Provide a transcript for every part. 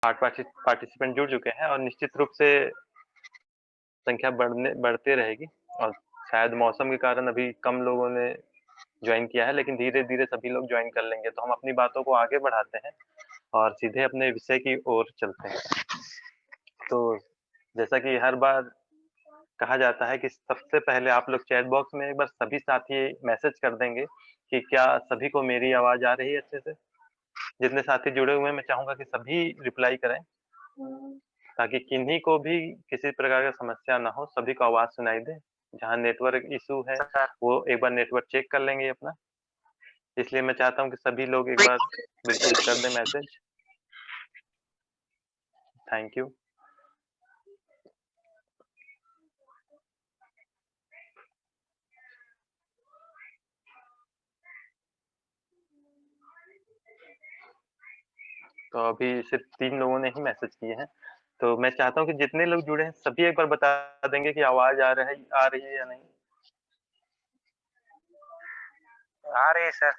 8 participant जुड़ चुके हैं और निश्चित रूप से संख्या बढ़ते रहेगी और शायद मौसम के कारण अभी कम लोगों ने जॉइन किया है, लेकिन धीरे-धीरे सभी लोग जॉइन कर लेंगे। तो हम अपनी बातों को आगे बढ़ाते हैं और सीधे अपने विषय की ओर चलते हैं। तो जैसा कि हर बार कहा जाता है कि सबसे पहले आप लोग चैट बॉक्स में एक बार सभी साथी मैसेज कर देंगे कि क्या सभी को मेरी आवाज़ आ रही है अच्छे से? जितने साथी जुड़े हुए हैं मैं चाहूँगा कि सभी रिप्लाई करें, ताकि किन्हीं को भी किसी प्रकार का समस्या ना हो, सभी को आवाज़ सुनाई दे। जहाँ नेटवर्क इश्यू है, सर वो एक बार नेटवर्क चेक कर लेंगे अपना। इसलिए मैं चाहता हूँ कि सभी लोग एक बार बिल्कुल कर दें मैसेज। Thank you. तो अभी सिर्फ़ 3 लोगों ने ही मैसेज किए हैं। तो मैं चाहता हूँ कि जितने लोग जुड़े हैं सभी एक बार बता देंगे कि आवाज़ आ रही है या नहीं? आ रही है सर।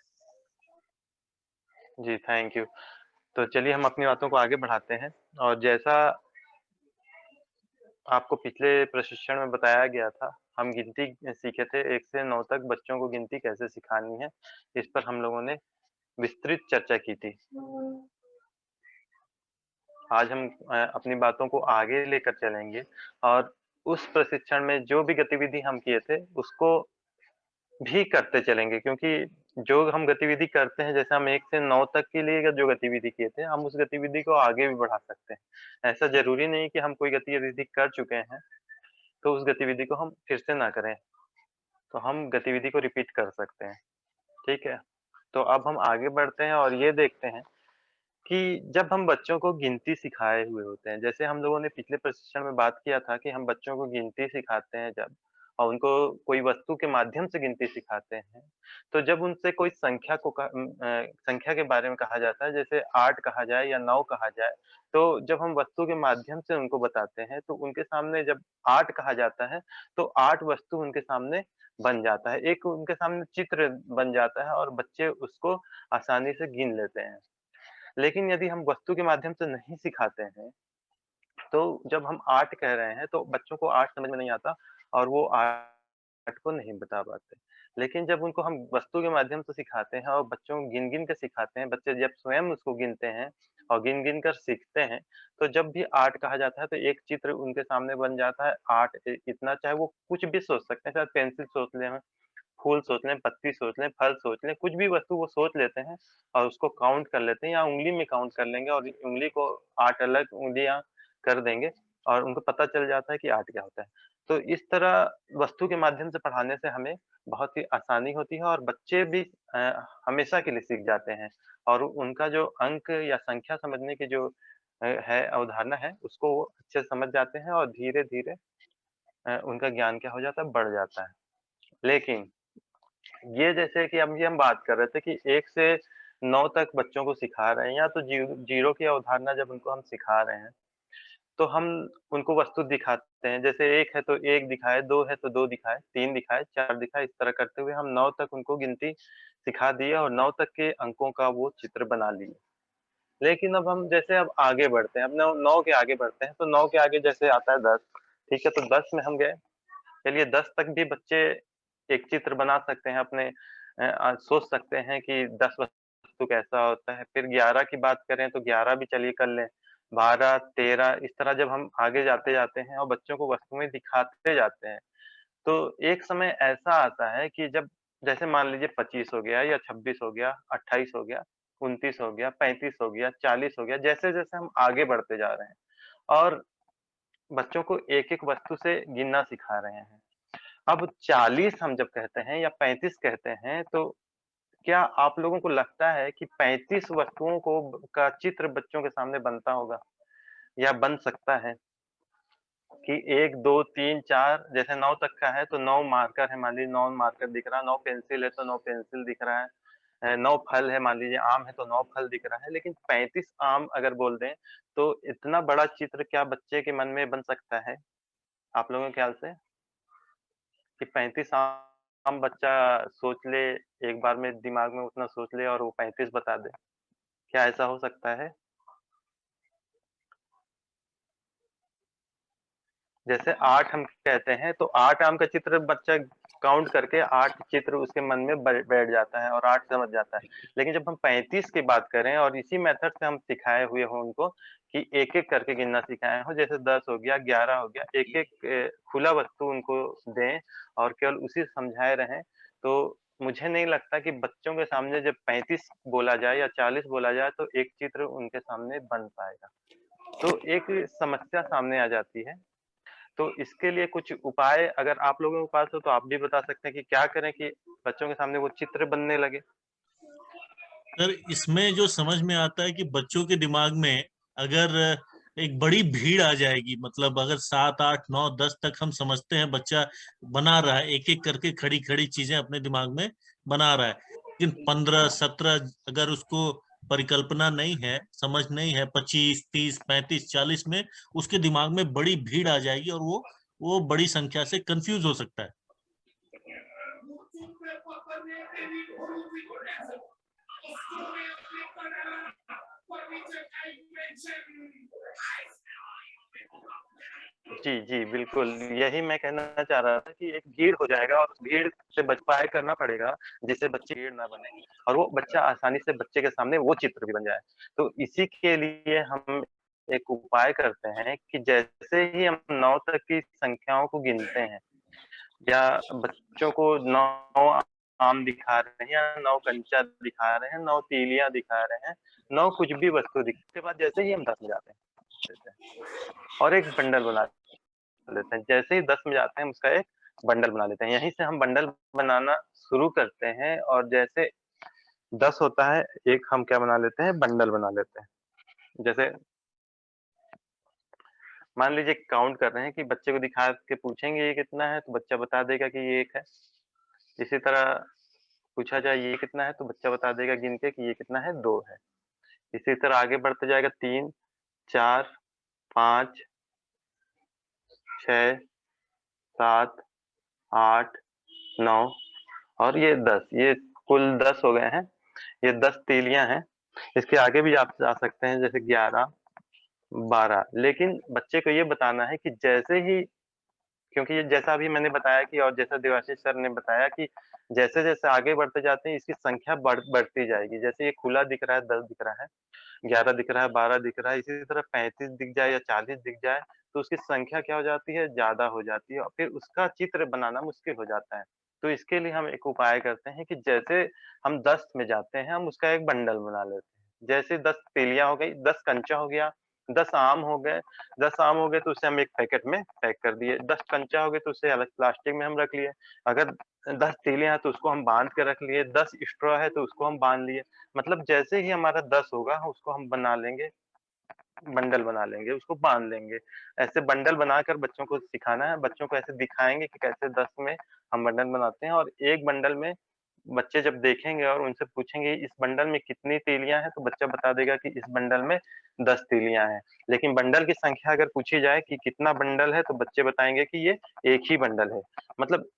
Ji, thank you. तो चलिए हम अपनी बातों को आगे बढ़ाते हैं और जैसा आपको पिछले प्रशिक्षण में बताया गया था, हम गिनती सीखे थे 1 से 9 तक बच्चों को गिनती कैसे सिखानी है, इस पर हम लोगों ने विस्तृत चर्चा की थी। आज हम अपनी बातों को आगे लेकर चलेंगे और उस प्रशिक्षण में जो भी गतिविधि हम किए थे, उसको भी करते चलेंगे क्योंकि जो हम गतिविधि करते हैं, जैसे हम 1 से 9 तक के लिए जो गतिविधि किए थे, हम उस गतिविधि को आगे भी बढ़ा सकते हैं। ऐसा ज़रूरी नहीं कि हम कोई गतिविधि कर चुके हैं, तो उस गतिविधि को हम फिर से ना करें। तो हम गतिविधि को रिपीट कर सकते हैं, ठीक है? तो अब हम आगे बढ़ते हैं और ये देखते हैं कि जब हम बच्चों को गिनती सिखाए हुए होते हैं, जैसे हम लोगों ने पिछले प्रशिक्षण में बात किया था कि हम बच्चों को गिनती सिखाते हैं जब और उनको कोई वस्तु के माध्यम से गिनती सिखाते हैं, तो जब उनसे कोई संख्या के बारे में कहा जाता है, जैसे 8 कहा जाए या 9 कहा जाए, तो जब हम वस्तु के माध्यम से उनको बताते हैं, तो उनके सामने जब 8 कहा जाता है, तो 8 वस्तु उनके सामने बन जाता है। एक उनके सामने चित्र बन जाता है और बच्चे उसको आसानी से गिन लेते हैं। लेकिन यदि हम वस्तु के माध्यम से नहीं सिखाते हैं, तो जब हम 8 कह रहे हैं, तो बच्चों को 8 समझ में नहीं आता और वो 8 को नहीं बता पाते। लेकिन जब उनको हम वस्तु के माध्यम से सिखाते हैं और बच्चों को गिन-गिन के सिखाते हैं, बच्चे जब स्वयं उसको गिनते हैं और गिन-गिन कर सीखते हैं, तो जब भी 8 कहा जाता है, तो एक चित्र उनके सामने बन जाता है 8 इतना चाहे वो कुछ भी सोच सकते हैं, शायद पेंसिल सोच लें फूल सोच लें, पत्ती सोच लें, फल सोच लें, कुछ भी वस्तु वो सोच लेते हैं और उसको काउंट कर लेते हैं या उँगली में काउंट कर लेंगे और उँगली को 8 अलग उँगलियाँ कर देंगे और उनको पता चल जाता है कि 8 क्या होता है। तो इस तरह वस्तु के माध्यम से पढ़ाने से हमें बहुत ही आसानी होती है और बच्चे भी हमेशा के लिए सीख जाते हैं और उनका जो अंक या संख्या समझने की जो है अवधारणा है, उसको वो अच्छे से समझ जाते हैं और धीरे-धीरे उनका ज्ञान क्या हो जाता है, बढ़ जाता है। लेकिन ये जैसे कि अभी हम बात कर रहे थे कि 1 से 9 तक बच्चों को सिखा रहे हैं या तो जीरो की अवधारणा जब उनको हम सिखा रहे हैं, तो हम उनको वस्तु दिखाते हैं। जैसे 1 है तो 1 दिखाए, 2 है तो 2 दिखाए, 3 दिखाए, 4 दिखाए, इस तरह करते हुए हम 9 तक उनको गिनती सिखा दिए और 9 तक के अंकों का वो चित्र बना लिए। लेकिन अब आगे बढ़ते हैं, अब 9 के आगे बढ़ते हैं, तो 9 के आगे जैसे आता है 10, ठीक है? तो 10 में हम गए, चलिए 10 तक भी बच्चे एक चित्र बना सकते हैं सोच सकते हैं कि 10 वस्तु कैसा होता है। फिर 11 की बात करें तो 11 भी चलिए कर लें। 12, 13 इस तरह जब हम आगे जाते जाते हैं और बच्चों को वस्तुएँ दिखाते जाते हैं, तो एक समय ऐसा आता है कि जब जैसे मान लीजिए 25 हो गया या 26 हो गया, 28 हो गया, 29 हो गया, 35 हो गया, 40 हो गया, जैसे-जैसे हम आगे बढ़ते जा रहे हैं और बच्चों को एक-एक वस्तु से गिनना सिखा रहे हैं। अब 40 हम जब कहते हैं या 35 कहते हैं, तो क्या आप लोगों को लगता है कि 35 वस्तुओं को का चित्र बच्चों के सामने बनता होगा या बन सकता है कि 1, 2, 3, 4 जैसे 9 तक का है तो 9 मार्कर है, मान लीजिए 9 मार्कर दिख रहा है, 9 पेंसिल है तो 9 पेंसिल दिख रहा है। 9 फल है, मान लीजिए आम है तो 9 फल दिख रहा है, लेकिन 35 आम अगर बोल दें, तो इतना बड़ा चित्र क्या बच्चे के मन में बन सकता है, आप लोगों के ख्याल से? कि 35 आम बच्चा सोच ले, एक बार में दिमाग में उतना सोच ले और वो 35 बता दे। क्या ऐसा हो सकता है? जैसे 8 हम कहते हैं तो 8 आम का चित्र बच्चा काउंट करके 8 चित्र उसके मन में बैठ जाता है और 8 समझ जाता है। लेकिन जब हम 35 की बात करें और इसी मेथड से हम सिखाए हुए हों उनको कि एक-एक करके गिनना सिखाए हों, जैसे 10 हो गया, 11 हो गया, एक-एक खुला वस्तु उनको दें और केवल उसी से समझाए रहें, तो मुझे नहीं लगता कि बच्चों के सामने जब 35 बोला जाए या 40 बोला जाए तो एक चित्र उनके सामने बन पाएगा। तो एक समस्या सामने आ जाती है। तो इसके लिए कुछ उपाय अगर आप लोगों के पास हो तो आप भी बता सकते हैं कि क्या करें कि बच्चों के सामने वो चित्र बनने लगे? सर इसमें जो समझ में आता है कि बच्चों के दिमाग में अगर एक बड़ी भीड़ आ जाएगी, मतलब अगर 7, 8, 9, 10 तक हम समझते हैं बच्चा बना रहा है, एक एक करके खड़ी खड़ी चीजें अपने दिमाग में बना रहा है, लेकिन 15, 17 अगर उसको परिकल्पना नहीं है, समझ नहीं है, 25, 30, 35, 40 में उसके दिमाग में बड़ी भीड़ आ जाएगी और वो बड़ी संख्या से कंफ्यूज हो सकता है। जी, जी, बिल्कुल। यही मैं कहना चाह रहा था कि एक भीड़ हो जाएगा और उस भीड़ से उपाय करना पड़ेगा, जिससे बच्चे भीड़ ना बने और वो बच्चा आसानी से बच्चे के सामने वो चित्र भी बन जाए। तो इसी के लिए हम एक उपाय करते हैं कि जैसे ही हम 9 तक की संख्याओं को गिनते हैं या बच्चों को 9 आम दिखा रहे हैं या 9 कंचा दिखा रहे हैं, 9 तीलियाँ दिखा रहे हैं, 9 कुछ भी वस्तु उसके बाद जैसे ही हम 10 में जाते हैं और एक बंडल बना लेते हैं। जैसे ही 10 में जाते हैं हम उसका एक बंडल बना लेते हैं। यहीं से हम बंडल बनाना शुरू करते हैं और जैसे 10 होता है, एक हम क्या बना लेते हैं बंडल बना लेते हैं। जैसे मान लीजिए काउंट कर रहे हैं कि बच्चे को दिखा के पूछेंगे ये कितना है? तो बच्चा बता देगा कि ये 1 है। इसी तरह पूछा जाए ये कितना है? तो बच्चा बता देगा गिन के कि ये कितना है? 2 है। इसी तरह आगे बढ़ते जाएगा 3, 4, 5, 6, 7, 8, 9 और ये 10 ये कुल 10 हो गए हैं। ये 10 तीलियाँ हैं। इसके आगे भी आप जा सकते हैं जैसे 11, 12 लेकिन बच्चे को ये बताना है कि जैसे ही क्योंकि ये जैसा अभी मैंने बताया कि और जैसा देवाशीष सर ने बताया कि जैसे-जैसे आगे बढ़ते जाते हैं इसकी संख्या बढ़ती जाएगी। जैसे ये खुला दिख रहा है, 10 दिख रहा है, 11 दिख रहा है, 12 दिख रहा है, इसी तरह 35 दिख जाए या 40 दिख जाए, तो उसकी संख्या क्या हो जाती है, ज़्यादा हो जाती है और फिर उसका चित्र बनाना मुश्किल हो जाता है। तो इसके लिए हम एक उपाय करते हैं कि जैसे हम 10 में जाते हैं, हम उसका एक बंडल बना लेते हैं। जैसे 10 तीलियाँ हो गई, 10 कंचा हो गया, 10 आम हो गए, 10 आम हो गए तो उसे हम एक पैकेट में पैक कर दिए, 10 कंचा हो गए तो उसे अलग प्लास्टिक में हम रख लिए। अगर 10 तीलियाँ हैं तो उसको हम बाँध के रख लिए, 10 स्ट्रॉ है तो उसको हम बाँध लिए। मतलब जैसे ही हमारा 10 होगा उसको हम बना लेंगे, बंडल बना लेंगे, उसको बाँध लेंगे। ऐसे बंडल बनाकर बच्चों को सिखाना है, बच्चों को ऐसे दिखाएँगे कि कैसे 10 में हम बंडल बनाते हैं और एक बंडल में बच्चे जब देखेंगे और उनसे पूछेंगे इस बंडल में कितनी तीलियाँ हैं, तो बच्चा बता देगा कि इस बंडल में 10 तीलियाँ हैं। लेकिन बंडल की संख्या अगर पूछी जाए कि कितना बंडल है, तो बच्चे बताएँगे कि ये एक ही बंडल है। मतलब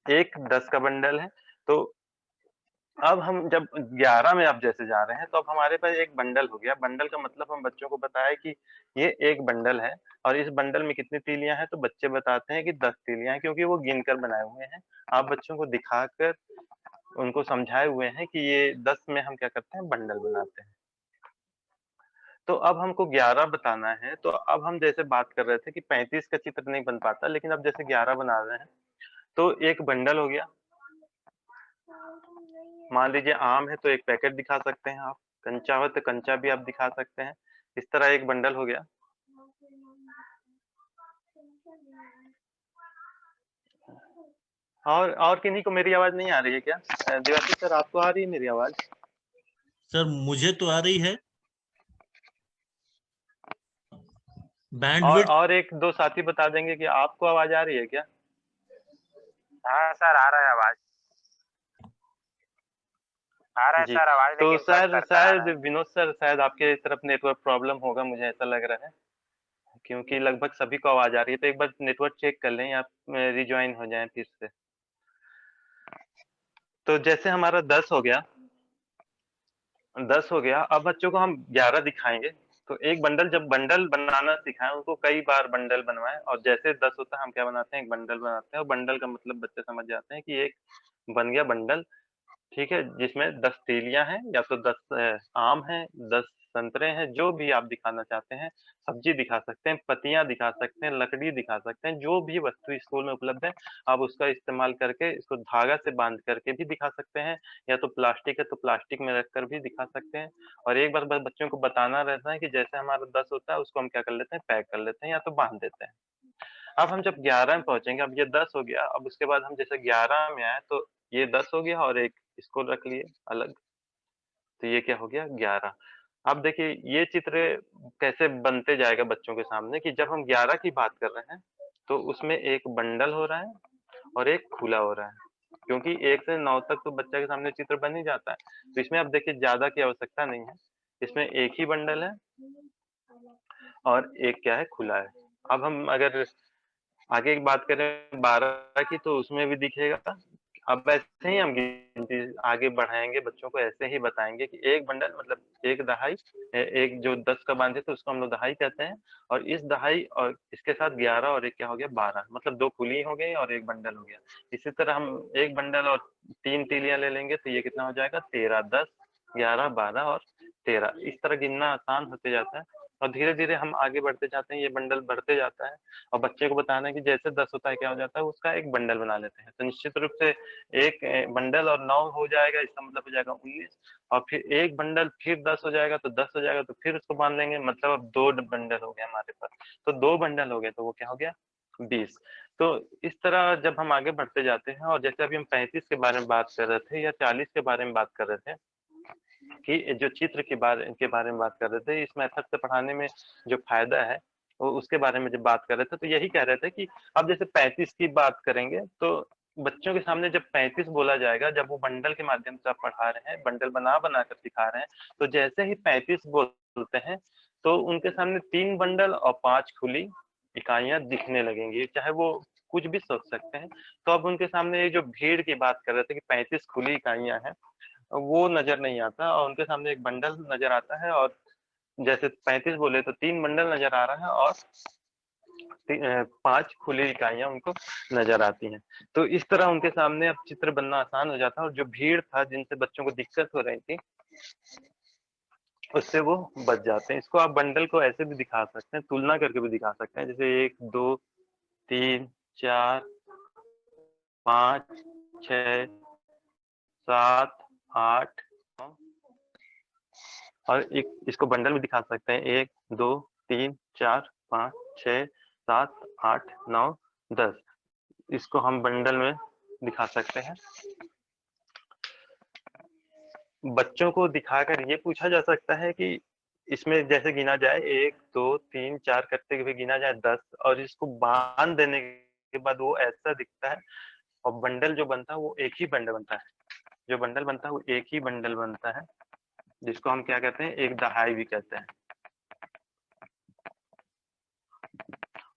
एक 10 का बंडल है, तो अब हम जब 11 में अब जैसे जा रहे हैं, तो अब हमारे पास एक बंडल हो गया। बंडल का मतलब हम बच्चों को बताएँ कि ये एक बंडल है और इस बंडल में कितनी तीलियाँ हैं, तो बच्चे बताते हैं कि 10 तीलियाँ हैं क्योंकि वो गिन कर बनाए हुए हैं। आप बच्चों को दिखाकर उनको समझाए हुए हैं कि ये 10 में हम क्या करते हैं, बंडल बनाते हैं। तो अब हमको 11 बताना है, तो अब हम जैसे बात कर रहे थे कि 35 का चित्र नहीं बन पाता, लेकिन अब जैसे 11 बना रहे हैं, तो एक बंडल हो गया। मान लीजिए आम है तो एक पैकेट दिखा सकते हैं आप, कंचा हो तो कंचा भी आप दिखा सकते हैं। इस तरह एक बंडल हो गया। और किन्हीं को मेरी आवाज़ नहीं आ रही है क्या? देवाशीष सर आपको आ रही है मेरी आवाज़? सर मुझे तो आ रही है। बैंडविड्थ और 1-2 साथी बता देंगे कि आपको आवाज़ आ रही है क्या? हाँ सर, आ रहा है आवाज। आ रहा है जी, सर आवाज, तो लेकिन कट सर करकर आ शायद रहा है। विनोद सर शायद आपके तरफ नेटवर्क प्रॉब्लम होगा मुझे ऐसा लग रहा है, क्योंकि लगभग सभी को आवाज़ आ रही है, तो एक बार नेटवर्क चेक कर लें या रिजॉइन हो जाएँ फिर से। तो जैसे हमारा 10 हो गया, 10 हो गया, अब बच्चों को हम 11 दिखाएँगे। तो एक बंडल, जब बंडल बनाना सिखाएं उनको, कई बार बंडल बनवाएं, और जैसे 10 होता है हम क्या बनाते हैं, एक बंडल बनाते हैं, और बंडल का मतलब बच्चे समझ जाते हैं कि एक बन गया बंडल, ठीक है, जिसमें 10 तीलियां हैं, या तो 10 आम हैं, 10 संतरे हैं, जो भी आप दिखाना चाहते हैं, सब्जी दिखा सकते हैं, पत्तियां दिखा सकते हैं, लकड़ी दिखा सकते हैं, जो भी वस्तु स्कूल में उपलब्ध है आप उसका इस्तेमाल करके इसको धागा से बांध करके भी दिखा सकते हैं, या तो प्लास्टिक है तो प्लास्टिक में रखकर भी दिखा सकते हैं। और एक बार बस बच्चों को बताना रहता है कि जैसे हमारा 10 होता है उसको हम क्या कर लेते हैं, पैक कर लेते हैं या तो बांध देते हैं। अब हम जब 11 में पहुंचेंगे, अब ये 10 हो गया, अब उसके बाद हम जैसे 11 में आए तो ये 10 हो गया और एक इसको रख लिए अलग, तो ये क्या हो गया, 11। अब देखिए ये चित्र कैसे बनते जाएगा बच्चों के सामने, कि जब हम 11 की बात कर रहे हैं तो उसमें एक बंडल हो रहा है और एक खुला हो रहा है, क्योंकि 1 से 9 तक तो बच्चे के सामने चित्र बन ही जाता है। तो इसमें अब देखिए ज्यादा की आवश्यकता नहीं है, इसमें एक ही बंडल है और एक क्या है, खुला है। अब हम अगर आगे की बात करें 12 की, तो उसमें भी दिखेगा। अब ऐसे ही हम गिनती आगे बढ़ाएंगे, बच्चों को ऐसे ही बताएंगे कि एक बंडल मतलब एक दहाई, एक जो 10 का बांधे थे उसको हम लोग दहाई कहते हैं, और इस दहाई और इसके साथ 11 और एक क्या हो गया, 12, मतलब 2 खुली हो गई और एक बंडल हो गया। इसी तरह हम एक बंडल और 3 तीलियां ले लेंगे तो ये कितना हो जाएगा, 13, 10, 11, 12 और 13। इस तरह गिनना आसान होते जाता है और धीरे धीरे हम आगे बढ़ते जाते हैं, ये बंडल बढ़ते जाता है, और बच्चे को बताना है कि जैसे 10 होता है क्या हो जाता है, उसका एक बंडल बना लेते हैं। तो निश्चित रूप से एक बंडल और 9 हो जाएगा, इसका मतलब हो जाएगा 19, और फिर एक बंडल फिर 10 हो जाएगा, तो 10 हो जाएगा तो फिर उसको बांध लेंगे, मतलब अब 2 बंडल हो गए हमारे पास। तो 2 बंडल हो गए तो वो क्या हो गया, 20। तो इस तरह जब हम आगे बढ़ते जाते हैं, और जैसे अभी हम 35 के बारे में बात कर रहे थे या 40 के बारे में बात कर रहे थे, कि जो चित्र के बारे में बात कर रहे थे, इस मेथड से पढ़ाने में जो फायदा है वो उसके बारे में जब बात कर रहे थे, तो यही कह रहे थे कि अब जैसे 35 की बात करेंगे तो बच्चों के सामने जब 35 बोला जाएगा, जब वो बंडल के माध्यम से आप पढ़ा रहे हैं, बंडल बना बना कर सिखा रहे हैं, तो जैसे ही 35 बोलते हैं तो उनके सामने 3 बंडल और 5 खुली इकाइयां दिखने लगेंगी, चाहे वो कुछ भी सोच सकते हैं। तो अब उनके सामने ये जो भीड़ की बात कर रहे थे कि 35 खुली इकाइयां हैं, वो नजर नहीं आता, और उनके सामने एक बंडल नजर आता है, और जैसे 35 बोले तो 3 बंडल नजर आ रहा है और 5 खुली इकाइयां उनको नजर आती हैं। तो इस तरह उनके सामने अब चित्र बनना आसान हो जाता है, और जो भीड़ था जिनसे बच्चों को दिक्कत हो रही थी उससे वो बच जाते हैं। इसको आप बंडल को ऐसे भी दिखा सकते हैं, तुलना करके भी दिखा सकते हैं, जैसे 1, 2, 3, 4, 5, 6, 7, 8, और एक इसको बंडल में दिखा सकते हैं, 1, 2, 3, 4, 5, 6, 7, 8, 9, 10। इसको हम बंडल में दिखा सकते हैं। बच्चों को दिखाकर ये पूछा जा सकता है कि इसमें जैसे गिना जाए 1, 2, 3, 4 करते हुए गिना जाए 10, और इसको बांध देने के बाद वो ऐसा दिखता है, और बंडल जो बनता है वो एक ही बंडल बनता है, जो बंडल बनता है वो एक ही बंडल बनता है, जिसको हम क्या कहते हैं, एक दहाई भी कहते हैं।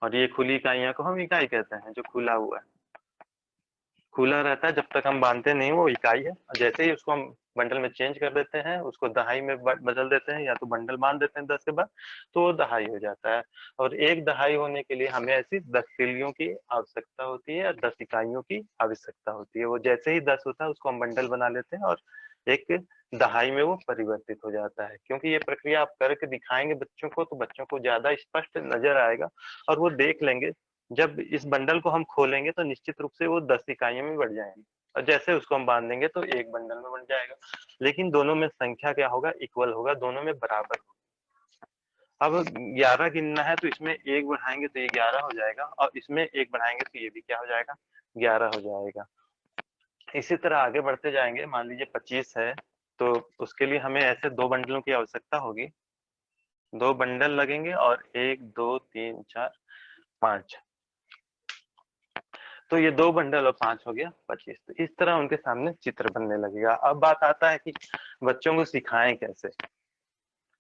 और ये खुली इकाइयां को हम इकाई कहते हैं, जो खुला हुआ है, खुला रहता है जब तक हम बांधते नहीं वो इकाई है, और जैसे ही उसको हम बंडल में चेंज कर देते हैं, उसको दहाई में बदल देते हैं, या तो बंडल बांध देते हैं 10 के बाद, तो वो दहाई हो जाता है। और एक दहाई होने के लिए हमें ऐसी 10 तीलियों की आवश्यकता होती है, 10 इकाइयों की आवश्यकता होती है। वो जैसे ही 10 होता है उसको हम बंडल बना लेते हैं, और एक दहाई में वो परिवर्तित हो जाता है। क्योंकि ये प्रक्रिया आप करके दिखाएंगे बच्चों को, तो बच्चों को ज्यादा स्पष्ट नजर आएगा, और वो देख लेंगे। जब इस बंडल को हम खोलेंगे तो निश्चित रूप से वो 10 इकाइयों में बढ़ जाएंगे, और जैसे उसको हम बांध देंगे तो एक बंडल में बन जाएगा। लेकिन दोनों में संख्या क्या होगा, इक्वल होगा, दोनों में बराबर होगा। अब 11 गिनना है तो इसमें एक बढ़ाएंगे तो ये 11 हो जाएगा, और इसमें एक बढ़ाएंगे तो ये भी क्या हो जाएगा, 11 हो जाएगा। इसी तरह आगे बढ़ते जाएंगे, मान लीजिए 25 है, तो उसके लिए हमें ऐसे 2 बंडलों की आवश्यकता होगी, 2 बंडल लगेंगे, और 1, 2, 3, 4, 5। तो ये 2 बंडल और 5 हो गया 25। तो इस तरह उनके सामने चित्र बनने लगेगा। अब बात आता है कि बच्चों को सिखाएं कैसे,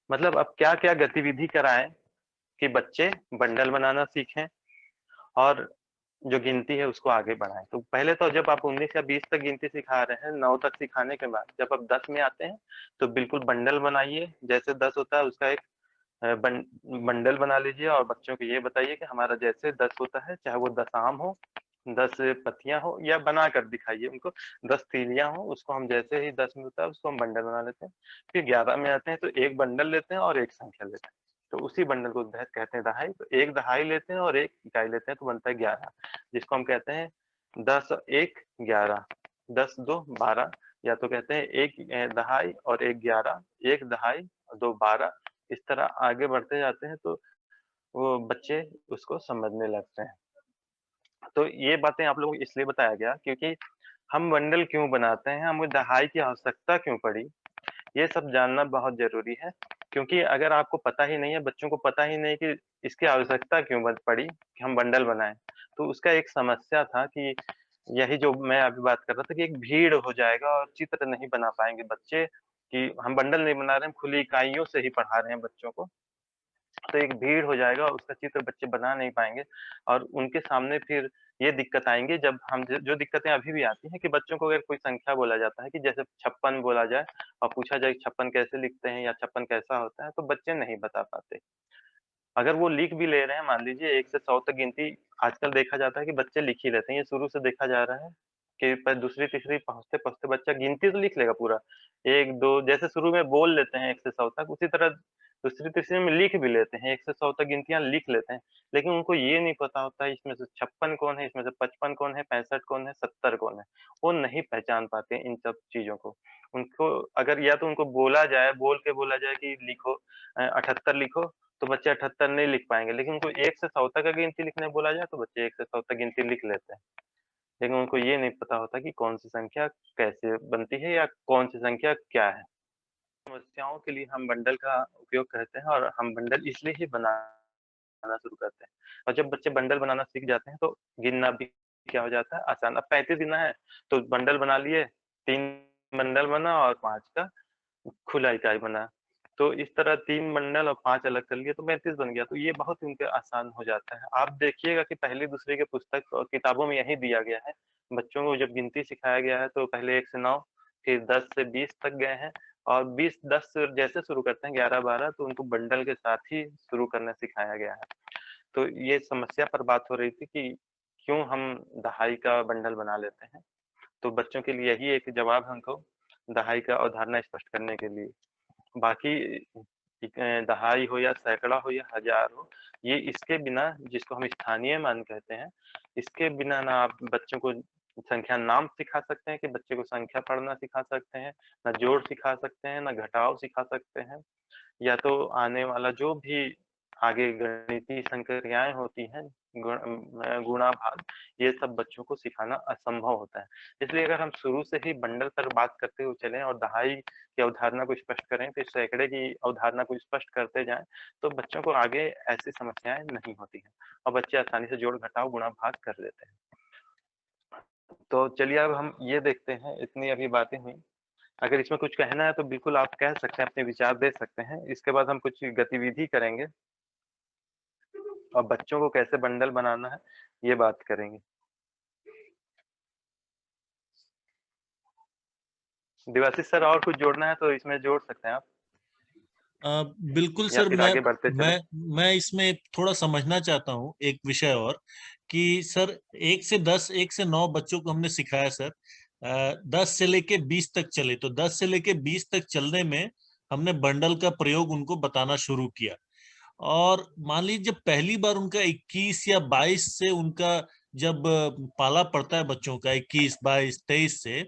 मतलब अब क्या क्या गतिविधि कराएं कि बच्चे बंडल बनाना सीखें और जो गिनती है उसको आगे बढ़ाएं। तो पहले तो जब आप 19 या 20 तक गिनती सिखा रहे हैं, 9 तक सिखाने के बाद जब आप 10 में आते हैं तो बिल्कुल बंडल बनाइए, जैसे 10 होता है उसका एक बंडल बना लीजिए और बच्चों को ये बताइए कि हमारा जैसे 10 होता है, चाहे वो 10 आम हो, 10 पत्तियां हो, या बना कर दिखाइए उनको। 10 तीलियां हो, उसको हम जैसे ही 10 में होता है उसको हम बंडल बना लेते हैं। फिर 11 में आते हैं तो एक बंडल लेते हैं और एक संख्या लेते हैं, तो उसी बंडल को कहते हैं दहाई। तो एक दहाई लेते हैं और एक इकाई लेते हैं तो बनता है 11, जिसको हम कहते हैं 10 1 11, 10 2 12, या तो कहते हैं एक दहाई और एक 11, एक दहाई और दो 12। इस तरह आगे बढ़ते जाते हैं तो वो बच्चे उसको समझने लगते हैं। तो ये बातें आप लोगों को इसलिए बताया गया क्योंकि हम बंडल क्यों बनाते हैं, हमें दहाई की आवश्यकता क्यों पड़ी, ये सब जानना बहुत ज़रूरी है। क्योंकि अगर आपको पता ही नहीं है, बच्चों को पता ही नहीं कि इसकी आवश्यकता क्यों पड़ी कि हम बंडल बनाएँ, तो उसका एक समस्या था कि यही जो मैं अभी बात कर रहा था कि एक भीड़ हो जाएगा और चित्र नहीं बना पाएँगे बच्चे, कि हम बंडल नहीं बना रहे हैं, हम खुली इकाइयों से ही पढ़ा रहे हैं बच्चों को। तो एक भीड़ हो जाएगा और उसका चित्र बच्चे बना नहीं पाएँगे और उनके सामने फिर ये दिक्कत आएँगी। जब हम जो दिक्कतें अभी भी आती हैं कि बच्चों को अगर कोई संख्या बोला जाता है कि जैसे 56 बोला जाए और पूछा जाए 56 कैसे लिखते हैं या 56 कैसा होता है, तो बच्चे नहीं बता पाते। अगर वो लिख भी ले रहे हैं, मान लीजिए 1 से 100 तक गिनती आजकल देखा जाता है कि बच्चे लिख ही लेते हैं। ये शुरू से देखा जा रहा है कि दूसरी तीसरी पहुँचते-पहुँचते बच्चा गिनती तो लिख लेगा पूरा। 1 2 जैसे शुरू में बोल लेते हैं 1 से 100 तक, उसी तरह दूसरी तीसरे में लिख भी लेते हैं, 1 से 100 तक गिनतियाँ लिख लेते हैं। लेकिन उनको ये नहीं पता होता है इसमें से 56 कौन है, इसमें से 55 कौन है, 65 कौन है, 70 कौन है। वो नहीं पहचान पाते इन सब चीज़ों को। उनको अगर या तो उनको बोला जाए, बोल के बोला जाए कि लिखो 78 लिखो, तो बच्चे 78 नहीं लिख पाएँगे, लेकिन उनको 1 से 100 तक का गिनती लिखने बोला जाए तो बच्चे 1 से 100 तक गिनती लिख लेते हैं। लेकिन उनको ये नहीं पता होता कि कौन-सी संख्या कैसे बनती है या कौन-सी संख्या क्या है। समस्याओं के लिए हम बंडल का उपयोग करते हैं और हम बंडल इसलिए ही बनाना शुरू करते हैं। और जब बच्चे बंडल बनाना सीख जाते हैं तो गिनना भी क्या हो जाता है आसान। अब 35 गिनना है तो बंडल बना लिए, 3 बंडल बना और 5 का खुला इकाई बना। तो इस तरह 3 बंडल और 5 अलग कर लिए तो 35 बन गया, तो ये बहुत उनके आसान हो जाता है। आप देखिएगा कि पहली दूसरे के पुस्तक और किताबों में यही दिया गया है। बच्चों को जब गिनती सिखाया गया है तो पहले 1 से 9 फिर 10 से 20 तक गए हैं और 20-10 से जैसे शुरू करते हैं 11-12 तो उनको बंडल के साथ ही शुरू करना सिखाया गया है। तो ये समस्या पर बात हो रही थी कि क्यों हम दहाई का बंडल बना लेते हैं? तो बच्चों के लिए यही एक जवाब है उनको दहाई का अवधारणा स्पष्ट करने के लिए। बाकी दहाई हो या सैकड़ा हो या हज़ार हो, ये इसके बिना जिसको हम स्थानीय मान कहते हैं, इसके बिना ना आप बच्चों को संख्या नाम सिखा सकते हैं कि बच्चे को संख्या पढ़ना सिखा सकते हैं, ना जोड़ सिखा सकते हैं, ना घटाव सिखा सकते हैं। या तो आने वाला जो भी आगे गणितीय संक्रियाएँ होती हैं, गुणा भाग, ये सब बच्चों को सिखाना असंभव होता है। इसलिए अगर हम शुरू से ही बंडल पर बात करते हुए चलें और दहाई की अवधारणा को स्पष्ट करें, फिर सैकड़े की अवधारणा को स्पष्ट करते जाएँ, तो बच्चों को आगे ऐसी समस्याएँ नहीं होती हैं और बच्चे आसानी से जोड़, घटाव, गुणा, भाग कर लेते हैं। तो चलिए अब हम ये देखते हैं, इतनी अभी बातें हुई। अगर इसमें कुछ कहना है तो बिल्कुल आप कह सकते हैं, अपने विचार दे सकते हैं। इसके बाद हम कुछ गतिविधि करेंगे और बच्चों को कैसे बंडल बनाना है, ये बात करेंगे। देवाशीष सर और कुछ जोड़ना है तो इसमें जोड़ सकते हैं आप बिल्कुल या सर, फिर मैं आगे बढ़ते चलें। मैं मैं इसमें थोड़ा समझना चाहता हूँ एक विषय और, कि सर 1 से 9 बच्चों को हमने सिखाया सर। 10 से लेके 20 तक चले, तो 10 से लेके 20 तक चलने में हमने बंडल का प्रयोग उनको बताना शुरू किया। और मान लीजिए जब पहली बार उनका 21 या 22 से उनका जब पाला पड़ता है बच्चों का, 21 22 23 से,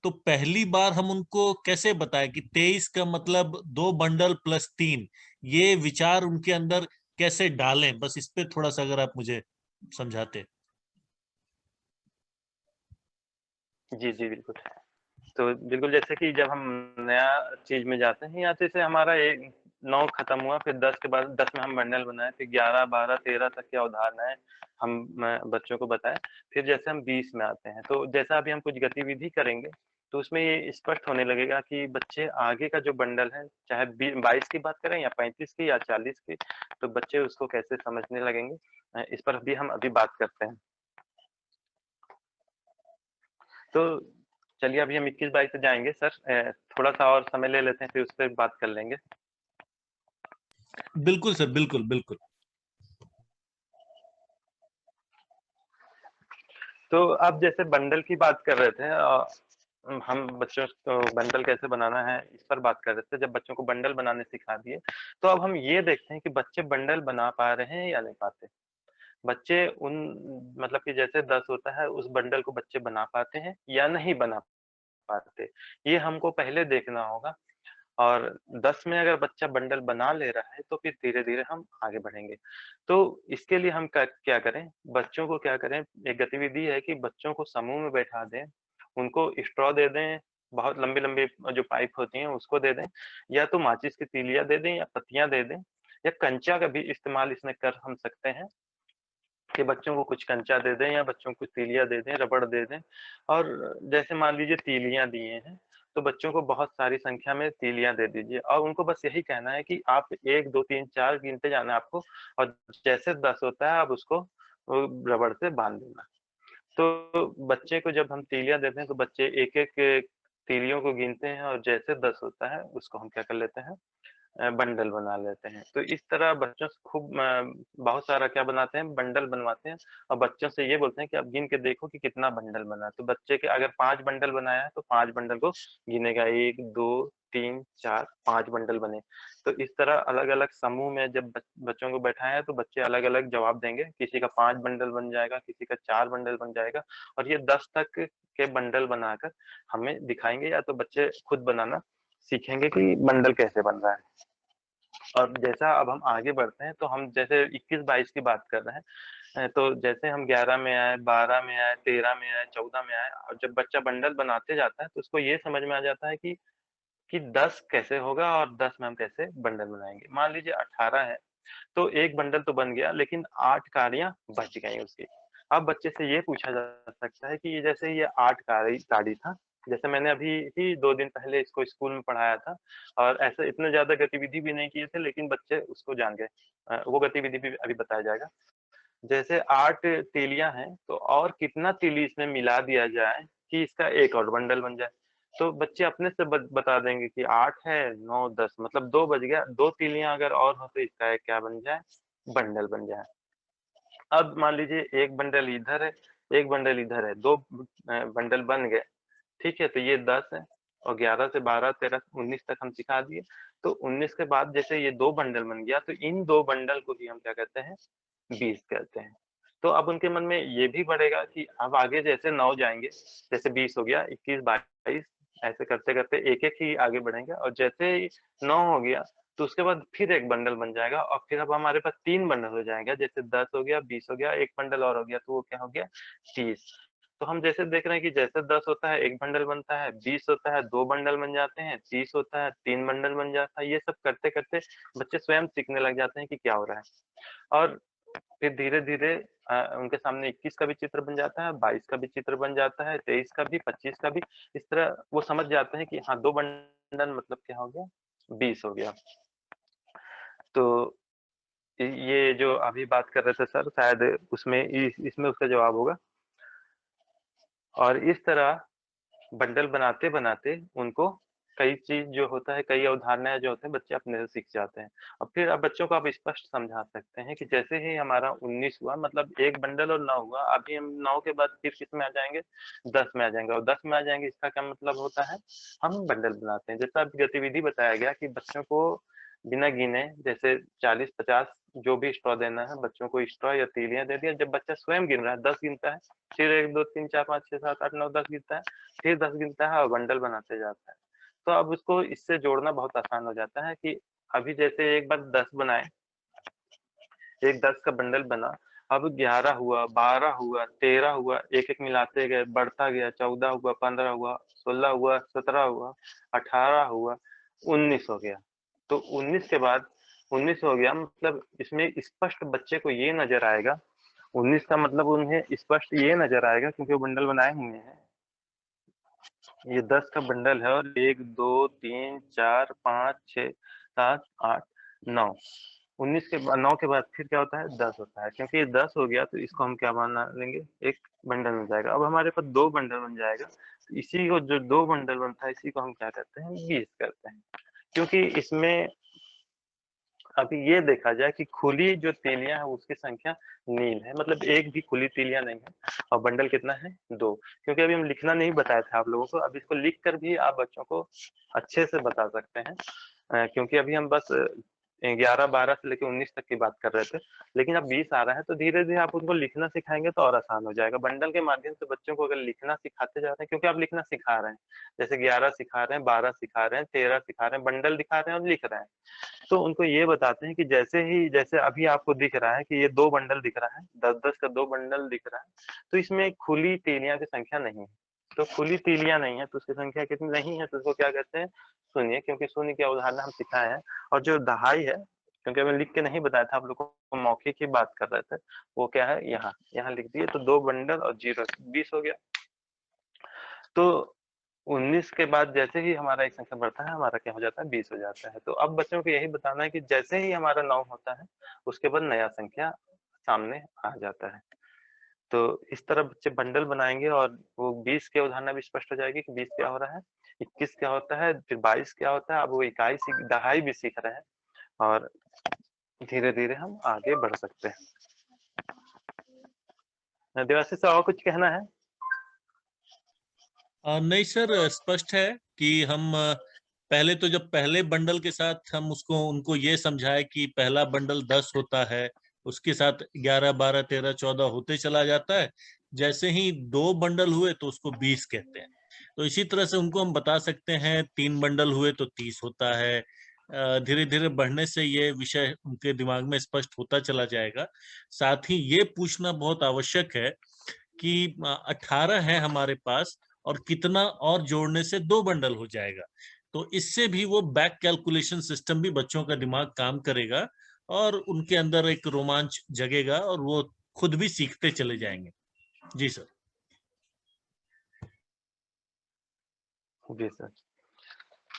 तो पहली बार हम उनको कैसे बताएं कि 23 का मतलब 2 बंडल प्लस 3, ये विचार उनके अंदर कैसे डालें? बस इस पे थोड़ा सा अगर आप मुझे समझाते। जी, जी, बिल्कुल। तो बिल्कुल जैसे कि जब हम नया चीज़ में जाते हैं या जैसे हमारा 9 खत्म हुआ, फिर 10 के बाद 10 में हम बंडल बनाए, फिर 11, 12, 13 तक की अवधारणाएँ हम बच्चों को बताएँ। फिर जैसे हम 20 में आते हैं, तो जैसा अभी हम कुछ गतिविधि करेंगे, तो उसमें ये स्पष्ट होने लगेगा कि बच्चे आगे का जो बंडल है, चाहे 22 की बात करें या 35 की या 40 की, तो बच्चे उसको कैसे समझने लगेंगे। इस पर भी हम अभी बात करते हैं। तो चलिए अभी हम 21-22 पे जाएँगे सर, थोड़ा-सा और समय ले लेते हैं फिर उस पे बात कर लेंगे। बिल्कुल सर, बिल्कुल बिल्कुल। तो आप जैसे बंडल की बात कर रहे थे, हम बच्चों को बंडल कैसे बनाना है इस पर बात कर रहे थे। जब बच्चों को बंडल बनाने सिखा दिए, तो अब हम ये देखते हैं कि बच्चे बंडल बना पा रहे हैं या नहीं पाते। बच्चे उन मतलब कि जैसे 10 होता है उस बंडल को बच्चे बना पाते हैं या नहीं बना पाते, ये हमको पहले देखना होगा। और 10 में अगर बच्चा बंडल बना ले रहा है तो फिर धीरे-धीरे हम आगे बढ़ेंगे। तो इसके लिए हम क्या करें, बच्चों को क्या करें, एक गतिविधि है कि बच्चों को समूह में बैठा दें, उनको स्ट्रॉ दे दें, बहुत लंबी-लंबी जो पाइप होती हैं उसको दे दें, या तो माचिस की तीलियाँ दे दें या पत्तियाँ दे दें, या कंचा का भी इस्तेमाल इसमें कर हम सकते हैं कि बच्चों को कुछ कंचा दे दें या बच्चों को कुछ तीलियाँ दे दें, रबड़ दे दें। और जैसे मान लीजिए तीलियाँ दिए हैं, तो बच्चों को बहुत सारी संख्या में तीलियाँ दे दीजिए और उनको बस यही कहना है कि आप 1, 2, 3, 4 गिनते जाना है आपको, और जैसे 10 होता है आप उसको रबड़ से बाँध देना। तो बच्चे को जब हम तीलियाँ देते हैं तो बच्चे एक-एक तीलियों को गिनते हैं और जैसे 10 होता है उसको हम क्या कर लेते हैं, बंडल बना लेते हैं। तो इस तरह बच्चों से खूब बहुत सारा क्या बनाते हैं, बंडल बनवाते हैं और बच्चों से ये बोलते हैं कि आप गिन के देखो कि कितना बंडल बना है। तो बच्चे के अगर 5 बंडल बनाया है तो 5 बंडल को गिनेगा, 1, 2, 3, 4, 5 बंडल बने। तो इस तरह अलग-अलग समूह में जब बच्चों को बैठाया तो बच्चे अलग-अलग जवाब देंगे। किसी का 5 बंडल बन जाएगा, किसी का 4 बंडल बन जाएगा, और ये 10 तक के बंडल बनाकर हमें दिखाएँगे, या तो बच्चे खुद बनाना सीखेंगे कि बंडल कैसे बन रहा है। और जैसा अब हम आगे बढ़ते हैं तो हम जैसे 21-22 की बात कर रहे हैं, तो जैसे हम 11 में आए, 12 में आए, 13 में आए, 14 में आए, और जब बच्चा बंडल बनाते जाता है तो उसको ये समझ में आ जाता है कि 10 कैसे होगा और 10 में हम कैसे बंडल बनाएँगे। मान लीजिए 18 है, तो 1 बंडल तो बन गया लेकिन 8 कारियाँ बच गई उसकी। अब बच्चे से ये पूछा जा सकता है कि जैसे ये 8 गाड़ी था, जैसे मैंने अभी ही 2 दिन पहले इसको स्कूल में पढ़ाया था, और ऐसे इतने ज़्यादा गतिविधि भी नहीं किए थे लेकिन बच्चे उसको जान गए। वो गतिविधि भी अभी बताया जाएगा। जैसे 8 तीलियाँ हैं, तो और कितना तीली इसमें मिला दिया जाए कि इसका एक और बंडल बन जाए। तो बच्चे अपने से बता देंगे कि 8 है, 9, 10 मतलब 2 बज गया, 2 तीलियाँ अगर और हो तो इसका एक क्या बन जाए, बंडल बन जाए। अब मान लीजिए 1 बंडल इधर है, 1 बंडल इधर है, 2 बंडल बन गए, ठीक है? तो ये 10 है और 11 से 12, 13, 19 तक हम सिखा दिए। तो 19 के बाद जैसे ये 2 बंडल बन गया, तो इन 2 बंडल को ही हम क्या कहते हैं, 20 कहते हैं। तो अब उनके मन में ये भी बढ़ेगा कि अब आगे जैसे 9 जाएँगे, जैसे 20 हो गया, 21, 22 ऐसे करते-करते एक-एक ही आगे बढ़ेंगे, और जैसे ही 9 हो गया, तो उसके बाद फिर 1 बंडल बन जाएगा और फिर अब हमारे पास 3 बंडल हो जाएगा। जैसे 10 हो गया, 20 हो गया, 1 बंडल और हो गया, तो वो क्या हो गया, 30। तो हम जैसे देख रहे हैं कि जैसे 10 होता है 1 बंडल बनता है, 20 होता है 2 बंडल बन जाते हैं, 30 होता है 3 बंडल बन जाता है। ये सब करते-करते बच्चे स्वयं सीखने लग जाते हैं कि क्या हो रहा है। और फिर धीरे-धीरे उनके सामने 21 का भी चित्र बन जाता है, 22 का भी चित्र बन जाता है, 23 का भी, 25 का भी। इस तरह वो समझ जाते हैं कि हाँ, 2 बंडल मतलब क्या हो गया, 20 हो गया। तो ये जो अभी बात कर रहे थे सर, शायद उसमें इसमें उसका जवाब होगा। और इस तरह बंडल बनाते-बनाते उनको कई चीज़ जो होता है, कई अवधारणाएँ जो होते हैं, बच्चे अपने से सीख जाते हैं। और फिर आप बच्चों को आप स्पष्ट समझा सकते हैं कि जैसे ही हमारा 19 हुआ, मतलब 1 बंडल और 9 हुआ, अभी हम 9 के बाद फिर किसमें आ जाएँगे, 10 में आ जाएँगे, और 10 में आ जाएँगे, इसका क्या मतलब होता है, हम बंडल बनाते हैं। जैसा अभी गतिविधि बताया गया कि बच्चों को बिना गिने जैसे 40-50 जो भी स्ट्रॉ देना है, बच्चों को स्ट्रॉ या तीलियाँ दे दिया। जब बच्चा स्वयं गिन रहा है, 10 गिनता है, फिर 1, 2, 3, 4, 5, 6, 7, 8, 9, 10 गिनता है, फिर 10 गिनता है और बंडल बनाते जाता है। तो अब उसको इससे जोड़ना बहुत आसान हो जाता है कि अभी जैसे एक बार 10 बनाए, एक 10 का बंडल बना, अब 11 हुआ, 12 हुआ, 13 हुआ, एक-एक मिलाते गए, बढ़ता गया, 14 हुआ, 15 हुआ, 16 हुआ, 17 हुआ, 18 हुआ, 19 हो गया। तो 19 के बाद 19 हो गया, मतलब इसमें स्पष्ट बच्चे को ये नज़र आएगा, 19 का मतलब उन्हें स्पष्ट ये नज़र आएगा क्योंकि वो बंडल बनाए हुए हैं। ये 10 का बंडल है और 1, 2, 3, 4, 5, 6, 7, 8, 9। 19 के बाद 9 के बाद फिर क्या होता है, 10 होता है। क्योंकि ये 10 हो गया तो इसको हम क्या बना लेंगे, एक बंडल बन जाएगा। अब हमारे पास 2 बंडल बन जाएगा। तो इसी को जो 2 बंडल बनता है इसी को हम क्या कहते हैं, 20 कहते हैं। क्योंकि इसमें अभी ये देखा जाए कि खुली जो तीलियां है उसकी संख्या नील है, मतलब एक भी खुली तीलियां नहीं है। और बंडल कितना है? 2। क्योंकि अभी हम लिखना नहीं बताया था आप लोगों को, अब इसको लिख कर भी आप बच्चों को अच्छे से बता सकते हैं। क्योंकि अभी हम बस 11-12 से लेकर 19 तक की बात कर रहे थे, लेकिन अब 20 आ रहा है तो धीरे धीरे आप उनको लिखना सिखाएंगे तो और आसान हो जाएगा। बंडल के माध्यम से बच्चों को अगर लिखना सिखाते जा रहे हैं, क्योंकि आप लिखना सिखा रहे हैं, जैसे 11 सिखा रहे हैं, 12 सिखा रहे हैं, 13 सिखा रहे हैं, बंडल दिखा रहे हैं और लिख रहे हैं, तो उनको ये बताते हैं कि जैसे अभी आपको दिख रहा है कि ये 2 बंडल दिख रहा है, 10-10 का 2 बंडल दिख रहा है, तो इसमें खुली तीलियां की संख्या नहीं है। तो खुली तीलियां नहीं है तो उसकी संख्या कितनी नहीं है, तो उसको क्या कहते हैं? शून्य। क्योंकि शून्य के उदाहरण हम सिखाए हैं। और जो दहाई है, क्योंकि मैं लिख के नहीं बताया था आप लोगों को, मौखिक की बात कर रहे थे, वो क्या है? यहाँ यहाँ लिख दिए तो 2 बंडल और 0 20 हो गया। तो 19 के बाद जैसे ही हमारा एक संख्या बढ़ता है, हमारा क्या हो जाता है? 20 हो जाता है। तो अब बच्चों को यही बताना है कि जैसे ही हमारा 9 होता है, उसके बाद नया संख्या सामने आ जाता है। तो इस तरह बच्चे बंडल बनाएंगे और वो 20 की अवधारणा भी स्पष्ट हो जाएगी कि 20 क्या हो रहा है, 21 क्या होता है, फिर 22 क्या होता है। अब वो इकाई दहाई भी सीख रहे हैं और धीरे धीरे हम आगे बढ़ सकते हैं। देवाशीष सर, और कुछ कहना है? नहीं सर, स्पष्ट है कि हम पहले तो जब पहले बंडल के साथ हम उनको ये समझाए कि पहला बंडल 10 होता है, उसके साथ 11, 12, 13, 14 होते चला जाता है। जैसे ही 2 बंडल हुए तो उसको 20 कहते हैं। तो इसी तरह से उनको हम बता सकते हैं 3 बंडल हुए तो 30 होता है। धीरे धीरे बढ़ने से ये विषय उनके दिमाग में स्पष्ट होता चला जाएगा। साथ ही ये पूछना बहुत आवश्यक है कि 18 है हमारे पास और कितना और जोड़ने से 2 बंडल हो जाएगा। तो इससे भी वो बैक कैलकुलेशन सिस्टम भी बच्चों का दिमाग काम करेगा और उनके अंदर एक रोमांच जगेगा और वो खुद भी सीखते चले जाएंगे। जी सर। जी सर,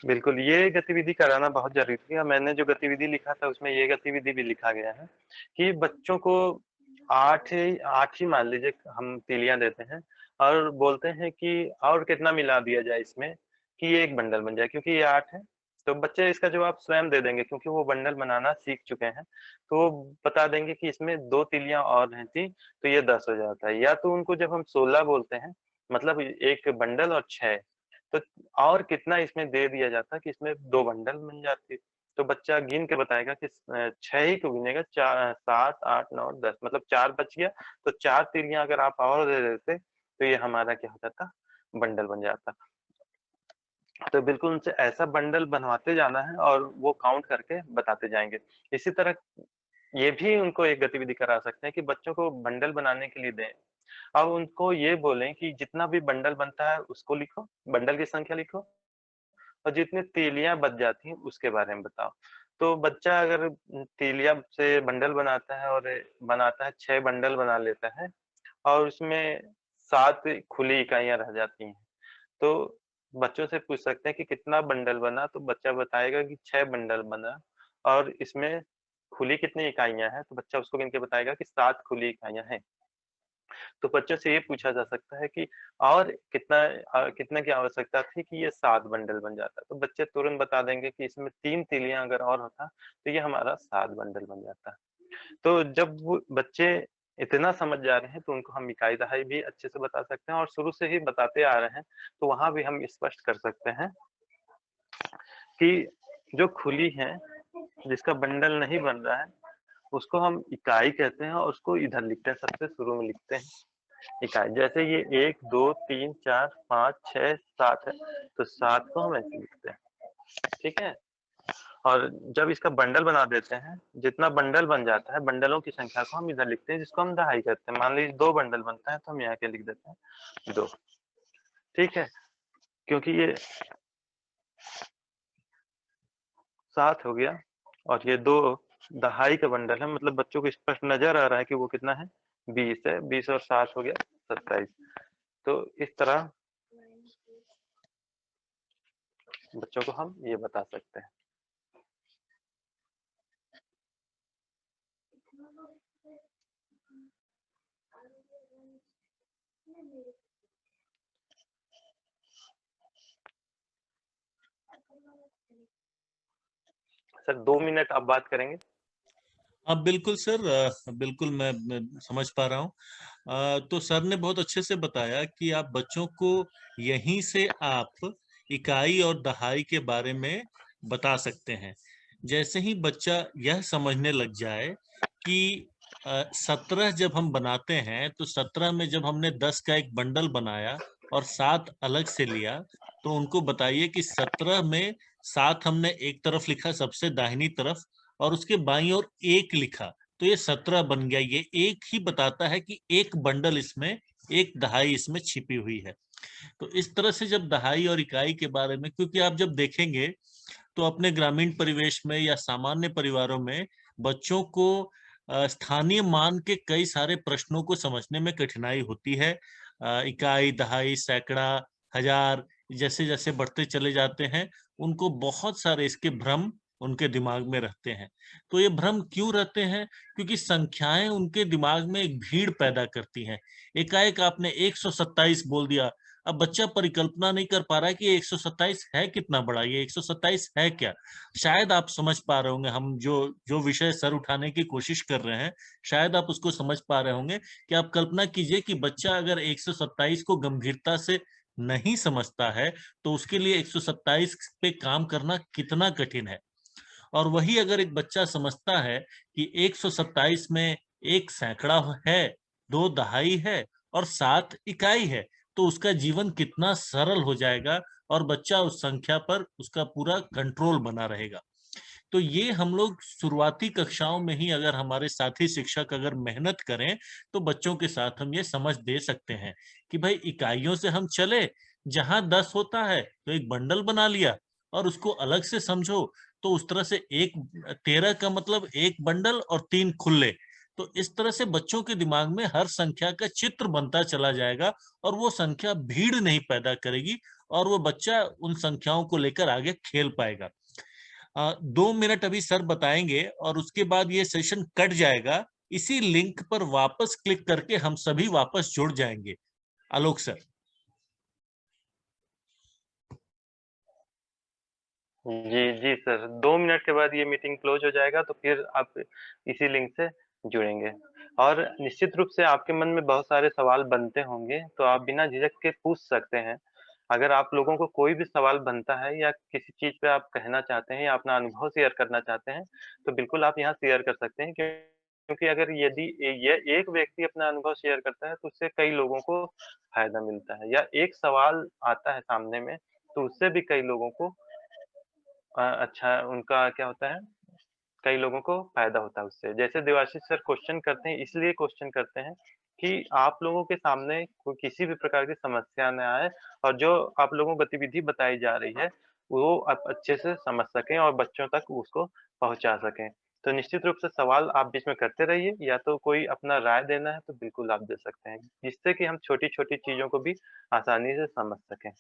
बिल्कुल, ये गतिविधि कराना बहुत ज़रूरी है। मैंने जो गतिविधि लिखा था उसमें ये गतिविधि भी लिखा गया है कि बच्चों को 8 ही मान लीजिए हम तीलियां देते हैं और बोलते हैं कि और कितना मिला दिया जाए इसमें कि ये एक बंडल बन जाए, क्योंकि ये 8 है। तो बच्चे इसका जवाब स्वयं दे देंगे, क्योंकि वो बंडल बनाना सीख चुके हैं। तो वो बता देंगे कि इसमें 2 तीलियां और रहती तो ये 10 हो जाता है। या तो उनको जब हम 16 बोलते हैं, मतलब एक बंडल और 6, तो और कितना इसमें दे दिया जाता कि इसमें 2 बंडल बन जाती। तो बच्चा गिन के बताएगा कि 6 ही क्यों गिनेगा, 7, 8, 9, 10, मतलब 4 बच गया। तो 4 तीलियां अगर आप और दे देते तो ये हमारा क्या हो जाता? बंडल बन जाता। तो बिल्कुल उनसे ऐसा बंडल बनवाते जाना है और वो काउंट करके बताते जाएंगे। इसी तरह ये भी उनको एक गतिविधि करा सकते हैं कि बच्चों को बंडल बनाने के लिए दें। अब उनको ये बोलें कि जितना भी बंडल बनता है उसको लिखो, बंडल की संख्या लिखो, और जितनी तीलियां बच जाती हैं उसके बारे में बताओ। तो बच्चा अगर तीलियां से बंडल बनाता है और बनाता है, 6 बंडल बना लेता है और उसमें 7 खुली इकाइयां रह जाती हैं, तो बच्चों से पूछ सकते हैं कि कितना बंडल बना, तो बच्चा बताएगा कि 6 बंडल बना और इसमें खुली कितनी इकाइयां हैं, तो बच्चा उसको गिन के बताएगा कि 7 खुली इकाइयां हैं। तो बच्चों से ये पूछा जा सकता है कि और कितना की आवश्यकता थी कि ये 7 बंडल बन जाता। तो बच्चे तुरंत बता देंगे कि इसमें 3 तीलियां अगर और होता तो ये हमारा 7 बंडल बन जाता। तो जब वो बच्चे इतना समझ जा रहे हैं तो उनको हम इकाई दहाई भी अच्छे से बता सकते हैं और शुरू से ही बताते आ रहे हैं, तो वहां भी हम स्पष्ट कर सकते हैं कि जो खुली है, जिसका बंडल नहीं बन रहा है, उसको हम इकाई कहते हैं और उसको इधर लिखते हैं, सबसे शुरू में लिखते हैं इकाई। जैसे ये 1, 2, 3, 4, 5, 6, 7 है, तो 7 को हम ऐसे लिखते हैं, ठीक है? और जब इसका बंडल बना देते हैं, जितना बंडल बन जाता है, बंडलों की संख्या को हम इधर लिखते हैं, जिसको हम दहाई कहते हैं। मान लीजिए 2 बंडल बनता है तो हम यहाँ के लिख देते हैं 2, ठीक है? क्योंकि ये 7 हो गया और ये 2 दहाई का बंडल है, मतलब बच्चों को स्पष्ट नजर आ रहा है कि वो कितना है, 20 है। 20 और 7 हो गया 27। तो इस तरह बच्चों को हम ये बता सकते हैं। सर 2 मिनट आप बात करेंगे? हाँ बिल्कुल सर, बिल्कुल मैं समझ पा रहा हूँ। तो सर ने बहुत अच्छे से बताया कि आप बच्चों को यहीं से आप इकाई और दहाई के बारे में बता सकते हैं। जैसे ही बच्चा यह समझने लग जाए कि 17 जब हम बनाते हैं तो 17 में जब हमने 10 का एक बंडल बनाया और 7 अलग से लिया, तो उनको बताइए कि 17 में 7 हमने एक तरफ लिखा सबसे दाहिनी तरफ और उसके बाईं ओर 1 लिखा, तो ये 17 बन गया। ये 1 ही बताता है कि एक बंडल इसमें, एक दहाई इसमें छिपी हुई है। तो इस तरह से जब दहाई और इकाई के बारे में, क्योंकि आप जब देखेंगे तो अपने ग्रामीण परिवेश में या सामान्य परिवारों में बच्चों को स्थानीय मान के कई सारे प्रश्नों को समझने में कठिनाई होती है। इकाई, दहाई, सैकड़ा, हजार जैसे-जैसे बढ़ते चले जाते हैं, उनको बहुत सारे इसके भ्रम उनके दिमाग में रहते हैं। तो ये भ्रम क्यों रहते हैं? क्योंकि संख्याएँ उनके दिमाग में एक भीड़ पैदा करती हैं। एकाएक आपने 127 बोल दिया, अब बच्चा परिकल्पना नहीं कर पा रहा है कि ये 127 है कितना बड़ा, ये 127 है क्या? शायद आप समझ पा रहे होंगे, हम जो जो विषय सर उठाने की कोशिश कर रहे हैं, शायद आप उसको समझ पा रहे होंगे कि आप कल्पना कीजिए कि बच्चा अगर 127 को गंभीरता से नहीं समझता है, तो उसके लिए 127 पे काम करना कितना कठिन है। और वही अगर एक बच्चा समझता है कि 127 में 1 सैकड़ा है, 2 दहाई है और 7 इकाई है, तो उसका जीवन कितना सरल हो जाएगा और बच्चा उस संख्या पर उसका पूरा कंट्रोल बना रहेगा। तो ये हम लोग शुरुआती कक्षाओं में ही अगर हमारे साथी शिक्षक अगर मेहनत करें, तो बच्चों के साथ हम ये समझ दे सकते हैं कि भाई इकाइयों से हम चले, जहाँ 10 होता है, तो एक बंडल बना लिया और उसको अलग से समझो, तो उस तरह से 13 का मतलब 1 बंडल और 3 खुले। तो इस तरह से बच्चों के दिमाग में हर संख्या का चित्र बनता चला जाएगा और वो संख्या भीड़ नहीं पैदा करेगी और वो बच्चा उन संख्याओं को लेकर आगे खेल पाएगा। 2 मिनट अभी सर बताएंगे और उसके बाद ये सेशन कट जाएगा। इसी लिंक पर वापस क्लिक करके हम सभी वापस जुड़ जाएंगे। आलोक सर। जी, जी सर। 2 मिनट के बाद ये मीटिंग क्लोज़ हो जाएगा, तो फिर आप इसी लिंक से जुड़ेंगे। और निश्चित रूप से आपके मन में बहुत सारे सवाल बनते होंगे, तो आप बिना झिझक के पूछ सकते हैं। अगर आप लोगों को कोई भी सवाल बनता है या किसी चीज़ पे आप कहना चाहते हैं या अपना अनुभव शेयर करना चाहते हैं, तो बिल्कुल आप यहाँ शेयर कर सकते हैं, क्योंकि अगर यदि ये एक व्यक्ति अपना अनुभव शेयर करता है, तो उससे कई लोगों को फ़ायदा मिलता है, या एक सवाल आता है सामने में, तो उससे भी कई लोगों को अच्छा उनका क्या होता है, कई लोगों को फ़ायदा होता है उससे। जैसे देवाशीष सर क्वेश्चन करते हैं, इसलिए क्वेश्चन करते हैं कि आप लोगों के सामने कोई किसी भी प्रकार की समस्या ना आए और जो आप लोगों को गतिविधि बताई जा रही है, वो आप अच्छे से समझ सकें और बच्चों तक उसको पहुँचा सकें। तो निश्चित रूप से सवाल आप बीच में करते रहिए, या तो कोई अपना राय देना है तो बिल्कुल आप दे सकते हैं, जिससे कि हम छोटी-छोटी चीज़ों को भी आसानी से समझ सकें।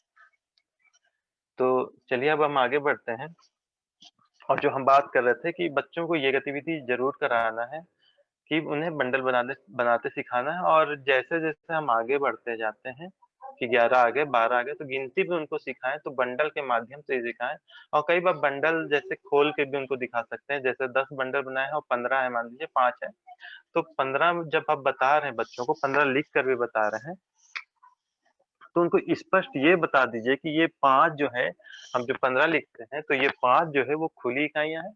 तो चलिए अब हम आगे बढ़ते हैं। और जो हम बात कर रहे थे कि बच्चों को ये गतिविधि ज़रूर कराना है कि उन्हें बंडल बनाने बनाते सिखाना है, और जैसे-जैसे हम आगे बढ़ते जाते हैं कि 11 आ गए, 12 आ गए, तो गिनती भी उनको सिखाएँ, तो बंडल के माध्यम से ही सिखाएँ। और कई बार बंडल जैसे खोल के भी उनको दिखा सकते हैं, जैसे 10 बंडल बनाए हैं और 15 है, मान लीजिए 5 है, तो 15 जब आप बता रहे हैं बच्चों को, 15 लिख कर भी बता रहे हैं, तो उनको स्पष्ट ये बता दीजिए कि ये 5 जो है, हम जो 15 लिखते हैं, तो ये 5 जो है वो खुली इकाइयाँ हैं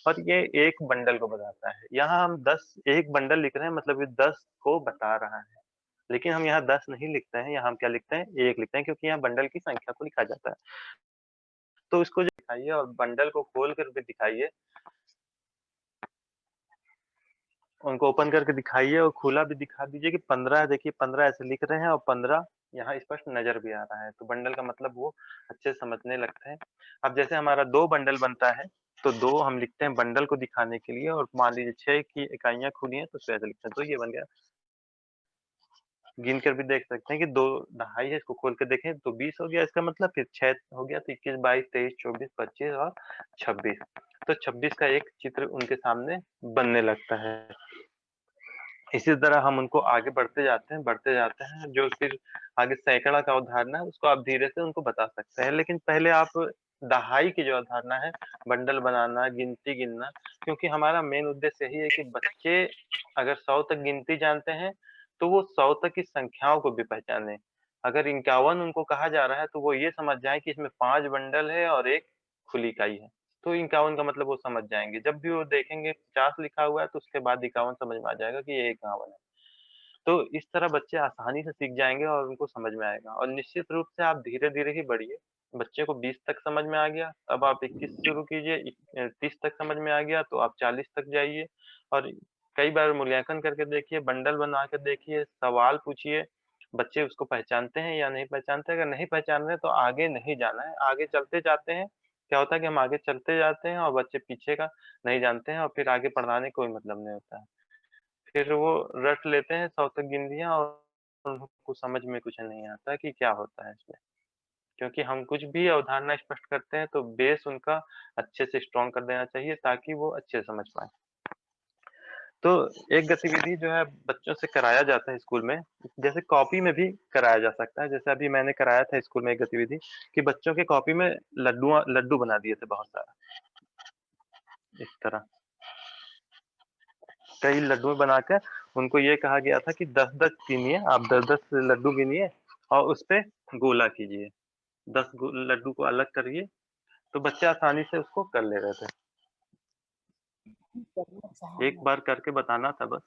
और ये 1 बंडल को बताता है। यहाँ हम 10 1 बंडल लिख रहे हैं, मतलब ये 10 को बता रहा है। लेकिन हम यहाँ 10 नहीं लिखते हैं, यहाँ हम क्या लिखते हैं, 1 लिखते हैं, क्योंकि यहाँ बंडल की संख्या को लिखा जाता है। तो इसको जो दिखाइए और बंडल को खोल कर भी दिखाइए, उनको ओपन करके दिखाइए और खुला भी दिखा दीजिए कि 15 है, देखिए 15 ऐसे लिख रहे हैं और 15 यहाँ स्पष्ट नज़र भी आ रहा है। तो बंडल का मतलब वो अच्छे से समझने लगते हैं। अब जैसे हमारा 2 बंडल बनता है, तो 2 हम लिखते हैं बंडल को दिखाने के लिए, और मान लीजिए 6 की इकाइयाँ खुली हैं, तो उसको ऐसे लिखते हैं। तो ये बन गया। गिन कर भी देख सकते हैं कि 2 ढाई है, इसको खोल के देखें तो 20 हो गया इसका मतलब, फिर 6 हो गया, तो 21, 22, 23, 24, 25 और 26। तो 26 का एक चित्र उनके सामने बनने लगता है। इसी तरह हम उनको आगे बढ़ते जाते हैं, जो फिर आगे सैकड़ा का उदाहरण है, उसको आप धीरे से उनको बता सकते हैं। लेकिन पहले आप दहाई की जो अवधारणा है, बंडल बनाना, गिनती गिनना, क्योंकि हमारा मेन उद्देश्य यही है कि बच्चे अगर 100 तक गिनती जानते हैं, तो वो 100 तक की संख्याओं को भी पहचानें। अगर 51 उनको कहा जा रहा है, तो वो ये समझ जाएँ कि इसमें 5 बंडल है और 1 खुली इकाई है। तो 51 का मतलब वो समझ जाएँगे। जब भी वो देखेंगे 50 लिखा हुआ है, तो उसके बाद 51 समझ में आ जाएगा कि ये 51 है। तो इस तरह बच्चे आसानी से सीख जाएँगे और उनको समझ में आएगा और निश्चित रूप से आप धीरे-धीरे ही बढ़िए। बच्चे को 20 तक समझ में आ गया, अब आप 21 शुरू कीजिए, 30 तक समझ में आ गया तो आप 40 तक जाइए और कई बार मूल्यांकन करके देखिए, बंडल बना के देखिए, सवाल पूछिए, बच्चे उसको पहचानते हैं या नहीं पहचानते? अगर नहीं पहचान रहे तो आगे नहीं जाना है, आगे चलते जाते हैं। क्या होता है कि हम आगे चलते जाते हैं और बच्चे पीछे का नहीं जानते हैं और फिर आगे पढ़ाने कोई मतलब नहीं होता है। फिर वो रट लेते हैं 100 तक गिनतियाँ और उनको समझ में कुछ नहीं आता कि क्या होता है इसमें। क्योंकि हम कुछ भी अवधारणा स्पष्ट करते हैं तो बेस उनका अच्छे से स्ट्रॉन्ग कर देना चाहिए ताकि वो अच्छे से समझ पाएँ। तो एक गतिविधि जो है बच्चों से कराया जाता है स्कूल में, जैसे कॉपी में भी कराया जा सकता है। जैसे अभी मैंने कराया था स्कूल में एक गतिविधि कि बच्चों के कॉपी में लड्डू बना दिए थे बहुत सारा, इस तरह। कई लड्डू बनाकर उनको ये कहा गया था कि 10-10 गिनिए, आप 10-10 लड्डू गिनिए और उसपे गोला कीजिए। 10 लड्डू को अलग करिए, तो बच्चे आसानी से उसको कर ले रहे थे। एक बार करके बताना था बस।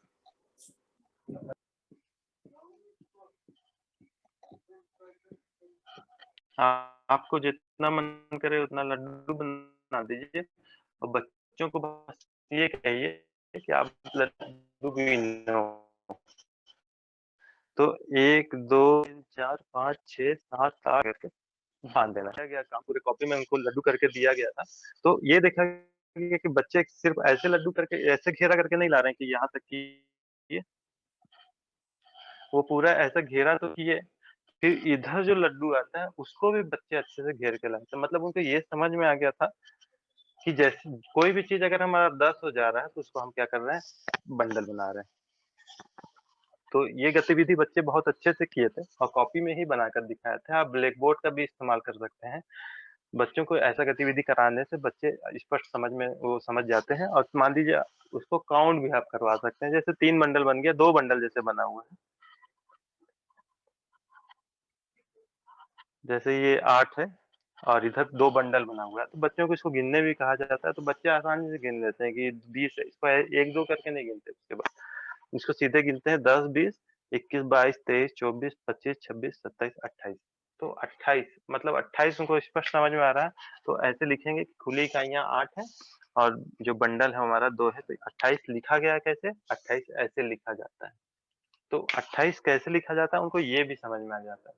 आपको जितना मन करे उतना लड्डू बना दीजिए और बच्चों को बस ये कहिए कि आप लड्डू गिनो। तो 1, 2, 3, 4, 5, 6, 7, 8 करके बाँध देना। किया गया काम पूरे कॉपी में उनको लड्डू करके दिया गया था। तो ये देखा गया कि बच्चे सिर्फ़ ऐसे लड्डू करके ऐसे घेरा करके नहीं ला रहे हैं कि यहाँ तक किए, वो पूरा ऐसा घेरा तो किए, फिर इधर जो लड्डू आता है उसको भी बच्चे अच्छे से घेर के लाए। तो मतलब उनको ये समझ में आ गया था कि जैसे कोई भी चीज़ अगर हमारा 10 हो जा रहा है तो उसको हम क्या कर रहे हैं, बंडल बना रहे हैं। तो ये गतिविधि बच्चे बहुत अच्छे से किए थे और कॉपी में ही बनाकर दिखाए थे। आप ब्लैक बोर्ड का भी इस्तेमाल कर सकते हैं। बच्चों को ऐसा गतिविधि कराने से बच्चे स्पष्ट समझ में वो समझ जाते हैं और मान लीजिए उसको काउंट भी आप करवा सकते हैं। जैसे 3 बंडल बन गया, 2 बंडल जैसे बना हुआ है। जैसे ये 8 है और इधर 2 बंडल बना हुआ है, तो बच्चों को इसको गिनने भी कहा जाता है, तो बच्चे आसानी से गिन लेते हैं कि 20 है, इसको 1-2 करके नहीं गिनते उसके बाद। इसको सीधे गिनते हैं 10, 20, 21, 22, 23, 24, 25, 26, 27, 28। तो 28 मतलब 28 उनको स्पष्ट समझ में आ रहा है, तो ऐसे लिखेंगे कि खुली इकाइयाँ 8 हैं और जो बंडल है हमारा 2 है, तो 28 लिखा गया कैसे? 28 ऐसे लिखा जाता है। तो 28 कैसे लिखा जाता है उनको ये भी समझ में आ जाता है।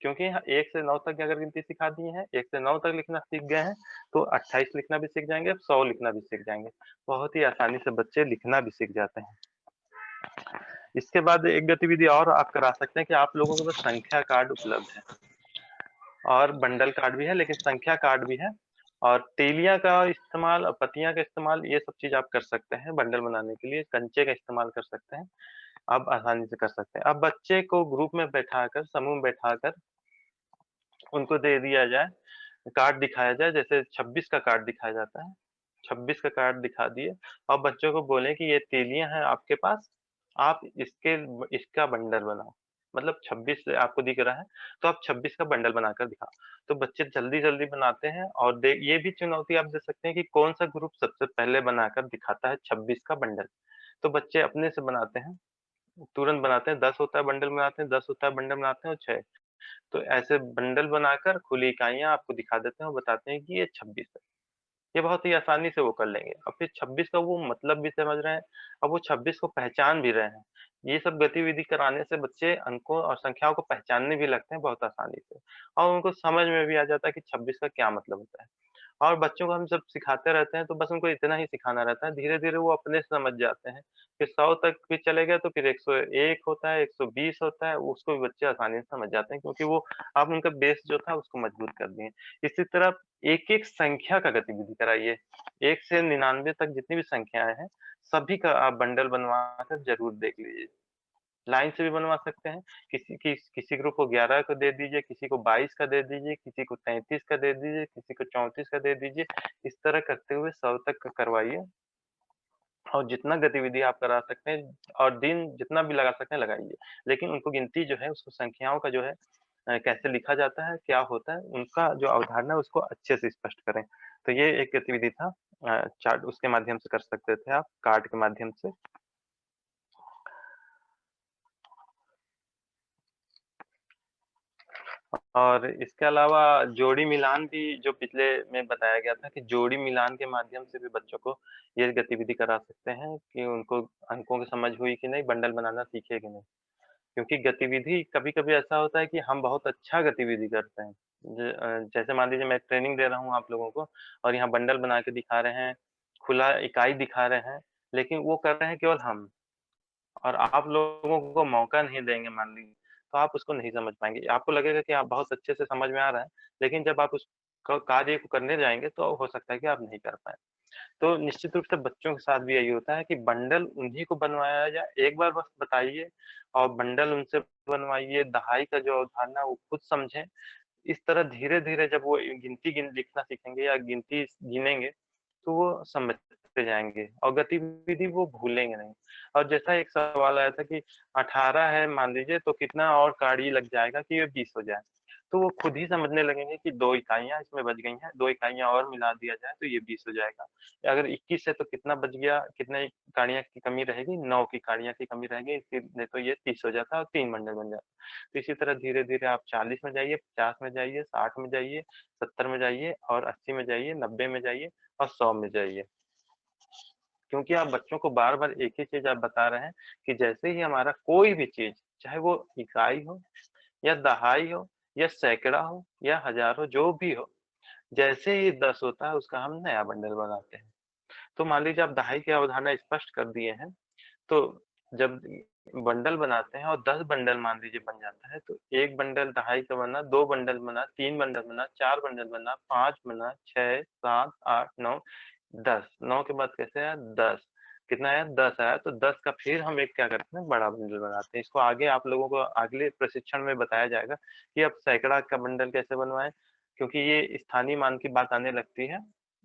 क्योंकि 1 से 9 तक की अगर गिनती सिखा दी है, 1 से 9 तक लिखना सीख गए हैं, तो 28 लिखना भी सीख जाएँगे, 100 लिखना भी सीख जाएँगे। बहुत ही आसानी से बच्चे लिखना भी सीख जाते हैं। इसके बाद एक गतिविधि और आप करा सकते हैं कि आप लोगों के पास संख्या कार्ड उपलब्ध है और बंडल कार्ड भी है, लेकिन संख्या कार्ड भी है और तेलियाँ का इस्तेमाल और पत्तियाँ का इस्तेमाल ये सब चीज़ आप कर सकते हैं बंडल बनाने के लिए, कंचे का इस्तेमाल कर सकते हैं। आप आसानी से कर सकते हैं। अब बच्चे को ग्रुप में बैठाकर, समूह में बैठाकर उनको दे दिया जाए, कार्ड दिखाया जाए, जैसे 26 का कार्ड दिखाया जाता है। 26 का कार्ड दिखा दिए और बच्चों को बोले कि ये तीलियाँ हैं आपके पास, आप इसका बंडल बनाओ। मतलब 26 आपको दिख रहा है, तो आप 26 का बंडल बनाकर दिखाओ। तो बच्चे जल्दी-जल्दी बनाते हैं और ये भी चुनौती आप दे सकते हैं कि कौन-सा ग्रुप सबसे पहले बनाकर दिखाता है 26 का बंडल। तो बच्चे अपने से बनाते हैं, तुरंत बनाते हैं, 10 होता है बंडल बनाते हैं, 10 होता है बंडल बनाते हैं और 6। तो ऐसे बंडल बनाकर खुली इकाइयाँ आपको दिखा देते हैं और बताते हैं कि ये 26 है। ये बहुत ही आसानी से वो कर लेंगे और फिर 26 का वो मतलब भी समझ रहे हैं और वो 26 को पहचान भी रहे हैं। ये सब गतिविधि कराने से बच्चे अंकों और संख्याओं को पहचानने भी लगते हैं बहुत आसानी से और उनको समझ में भी आ जाता है कि 26 का क्या मतलब होता है। और बच्चों को हम जब सिखाते रहते हैं तो बस उनको इतना ही सिखाना रहता है, धीरे-धीरे वो अपने से समझ जाते हैं। फिर 100 तक भी चले गए तो फिर 101 होता है, 120 होता है, उसको भी बच्चे आसानी से समझ जाते हैं क्योंकि वो आप उनका बेस जो था उसको मजबूत कर दिए। इसी तरह एक-एक संख्या का गतिविधि कराइए। 1 से 99 तक जितनी भी संख्याएँ हैं, सभी का आप बंडल बनवा कर ज़रूर देख लीजिए। लाइन से भी बनवा सकते हैं। किसी ग्रुप को 11 को दे दीजिए, किसी को 22 का दे दीजिए, किसी को 33 का दे दीजिए, किसी को 34 का दे दीजिए। इस तरह करते हुए 100 तक का करवाइए और जितना गतिविधि आप करा सकते हैं और दिन जितना भी लगा सकते हैं लगाइए। लेकिन उनको गिनती जो है उसको संख्याओं का जो है कैसे लिखा जाता है, क्या होता है, उनका जो अवधारणा है उसको अच्छे से स्पष्ट करें। तो ये एक गतिविधि था चार्ट उसके माध्यम से कर सकते थे आप, कार्ड के माध्यम से। और इसके अलावा जोड़ी मिलान भी जो पिछले में बताया गया था कि जोड़ी मिलान के माध्यम से भी बच्चों को ये गतिविधि करा सकते हैं कि उनको अंकों की समझ हुई कि नहीं, बंडल बनाना सीखे कि नहीं। क्योंकि गतिविधि कभी-कभी ऐसा होता है कि हम बहुत अच्छा गतिविधि करते हैं। जैसे मान लीजिए मैं ट्रेनिंग दे रहा हूँ आप लोगों को और यहाँ बंडल बना के दिखा रहे हैं, खुला इकाई दिखा रहे हैं, लेकिन वो कर रहे हैं केवल हम। और आप लोगों को मौका नहीं देंगे मान लीजिए, तो आप उसको नहीं समझ पाएँगे। आपको लगेगा कि आप बहुत अच्छे से समझ में आ रहा है, लेकिन जब आप उस क कार्य को करने जाएँगे तो हो सकता है कि आप नहीं कर पाएँ। तो निश्चित रूप से बच्चों के साथ भी यही होता है कि बंडल उन्हीं को बनवाया जाए, एक बार बस बताइए और बंडल उनसे बनवाइए, दहाई का जो अवधारणा है वो खुद समझें। इस तरह धीरे-धीरे जब वो गिनती लिखना सीखेंगे या गिनती गिनेंगे, तो वो समझते जाएँगे और गतिविधि वो भूलेंगे नहीं। और जैसा एक सवाल आया था कि 18 है मान लीजिए तो कितना और काड़ी लग जाएगा कि ये 20 हो जाए। तो वो खुद ही समझने लगेंगे कि 2 इकाइयाँ इसमें बच गई हैं, 2 इकाइयाँ और मिला दिया जाए तो ये 20 हो जाएगा। अगर 21 है तो कितना बच गया, कितने काड़ियाँ की कमी रहेगी, 9 की काड़ियाँ की कमी रहेगी, नहीं तो ये 30 हो जाता और 3 बंडल बन जाता। तो इसी तरह धीरे-धीरे आप 40 में जाइए, 50 में जाइए, 60 में जाइए, 70 में जाइए और 80 में जाइए, 90 में जाइए और 100 में जाइए। क्योंकि आप बच्चों को बार-बार एक ही चीज़ आप बता रहे हैं कि जैसे ही हमारा कोई भी चीज़, चाहे वो इकाई हो या दहाई हो या सैकड़ा हो या हज़ार हो, जो भी हो, जैसे ही 10 होता है उसका हम नया बंडल बनाते हैं। तो मान लीजिए आप दहाई की अवधारणा स्पष्ट कर दिए हैं, तो जब बंडल बनाते हैं और 10 बंडल मान लीजिए बन जाता है, तो 1 बंडल दहाई का बना, 2 बंडल बना, 3 बंडल बना, 4 बंडल बना, 5 बना, 6, 7, 8, 9, 10। 9 के बाद कैसे आया? 10। कितना आया? 10 आया, तो 10 का फिर हम एक क्या करते हैं, बड़ा बंडल बनाते हैं। इसको आगे आप लोगों को अगले प्रशिक्षण में बताया जाएगा कि आप सैकड़ा का बंडल कैसे बनवाएँ, क्योंकि ये स्थानीय मान की बात आने लगती है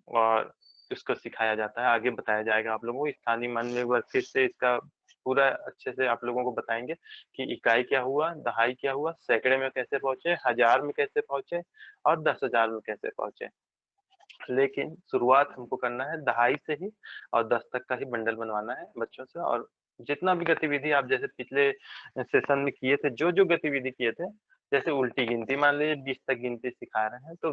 और इसको सिखाया जाता है, आगे बताया जाएगा आप लोगों को। स्थानीय मान में एक बार फिर से इसका पूरा अच्छे से आप लोगों को बताएँगे कि इकाई क्या हुआ, दहाई क्या हुआ, सैकड़े में कैसे पहुँचे, हज़ार में कैसे पहुँचे और 10,000 में कैसे पहुँचे। लेकिन शुरुआत हमको करना है दहाई से ही और 10 तक का ही बंडल बनवाना है बच्चों से। और जितना भी गतिविधि आप जैसे पिछले सेशन में किए थे, जो-जो गतिविधि किए थे, जैसे उल्टी गिनती मान लीजिए 20 तक गिनती सिखा रहे हैं, तो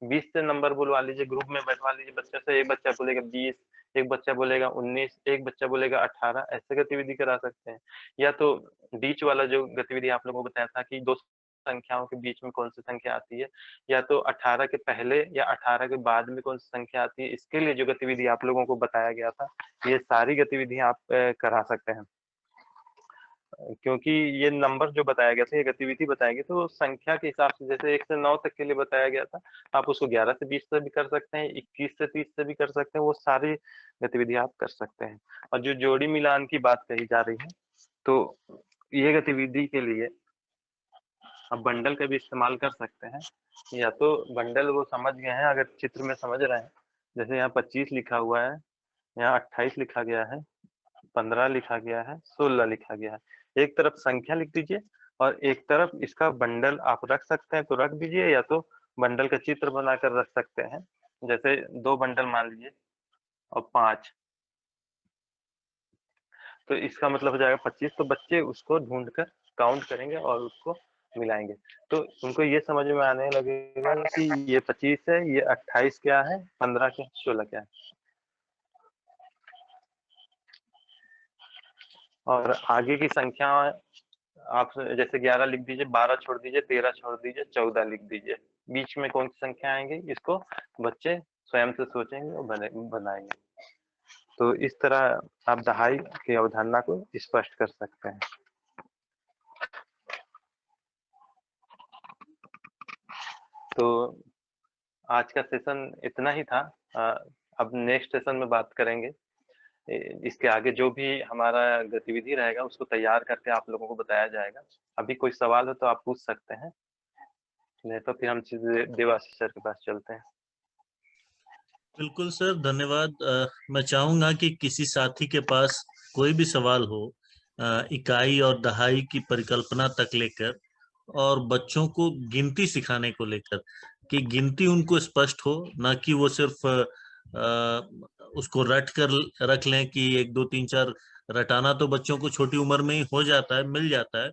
20 से नंबर बुलवा लीजिए, ग्रुप में बैठवा लीजिए बच्चों से, एक बच्चा बोलेगा 20, एक बच्चा बोलेगा 19, एक बच्चा बोलेगा 18, ऐसे गतिविधि करा सकते हैं। या तो बीच वाला जो गतिविधि आप लोगों को बताया था कि 2 संख्याओं के बीच में कौन-सी संख्या आती है, या तो 18 के पहले या 18 के बाद में कौन-सी संख्या आती है, इसके लिए जो गतिविधि आप लोगों को बताया गया था, ये सारी गतिविधियाँ आप करा सकते हैं। क्योंकि ये नंबर जो बताया गया था, ये गतिविधि बताई गई, तो संख्या के हिसाब से जैसे 1 से 9 तक के लिए बताया गया था, आप उसको 11 से 20 से भी कर सकते हैं, 21 से 30 से भी कर सकते हैं, वो सारी गतिविधि आप कर सकते हैं। और जो जोड़ी मिलान की बात कही जा रही है, तो ये गतिविधि के लिए आप बंडल का भी इस्तेमाल कर सकते हैं। या तो बंडल वो समझ गए हैं, अगर चित्र में समझ रहे हैं, जैसे यहाँ 25 लिखा हुआ है, यहाँ 28 लिखा गया है, 15 लिखा गया है, 16 लिखा गया है। एक तरफ संख्या लिख दीजिए और एक तरफ इसका बंडल आप रख सकते हैं तो रख दीजिए, या तो बंडल का चित्र बनाकर रख सकते हैं। जैसे 2 बंडल मान लीजिए और 5, तो इसका मतलब हो जाएगा 25। तो बच्चे उसको ढूँढ कर काउंट करेंगे और उसको मिलाएँगे। तो उनको ये समझ में आने लगेगा कि ये 25 है, ये 28 क्या है, 15 क्या है, 16 क्या है। और आगे की संख्या आप जैसे 11 लिख दीजिए, 12 छोड़ दीजिए, 13 छोड़ दीजिए, 14 लिख दीजिए। बीच में कौन सी संख्या आएँगी, इसको बच्चे स्वयं से सोचेंगे और बनाएँगे। तो इस तरह आप दहाई की अवधारणा को स्पष्ट कर सकते हैं। तो आज का सेशन इतना ही था। अब नेक्स्ट सेशन में बात करेंगे इसके आगे जो भी हमारा गतिविधि रहेगा उसको तैयार करके आप लोगों को बताया जाएगा। अभी कोई सवाल हो तो आप पूछ सकते हैं, नहीं तो फिर हम सीधे देवाशीष सर के पास चलते हैं। बिल्कुल सर, धन्यवाद। मैं चाहूंगा कि किसी साथी के पास कोई भी सवाल हो, इकाई और दहाई की परिकल्पना तक लेकर और बच्चों को गिनती सिखाने को लेकर, कि गिनती उनको स्पष्ट हो, ना कि वो सिर्फ उसको रट कर रख लें कि 1 2 3 4। रटाना तो बच्चों को छोटी उम्र में ही हो जाता है, मिल जाता है,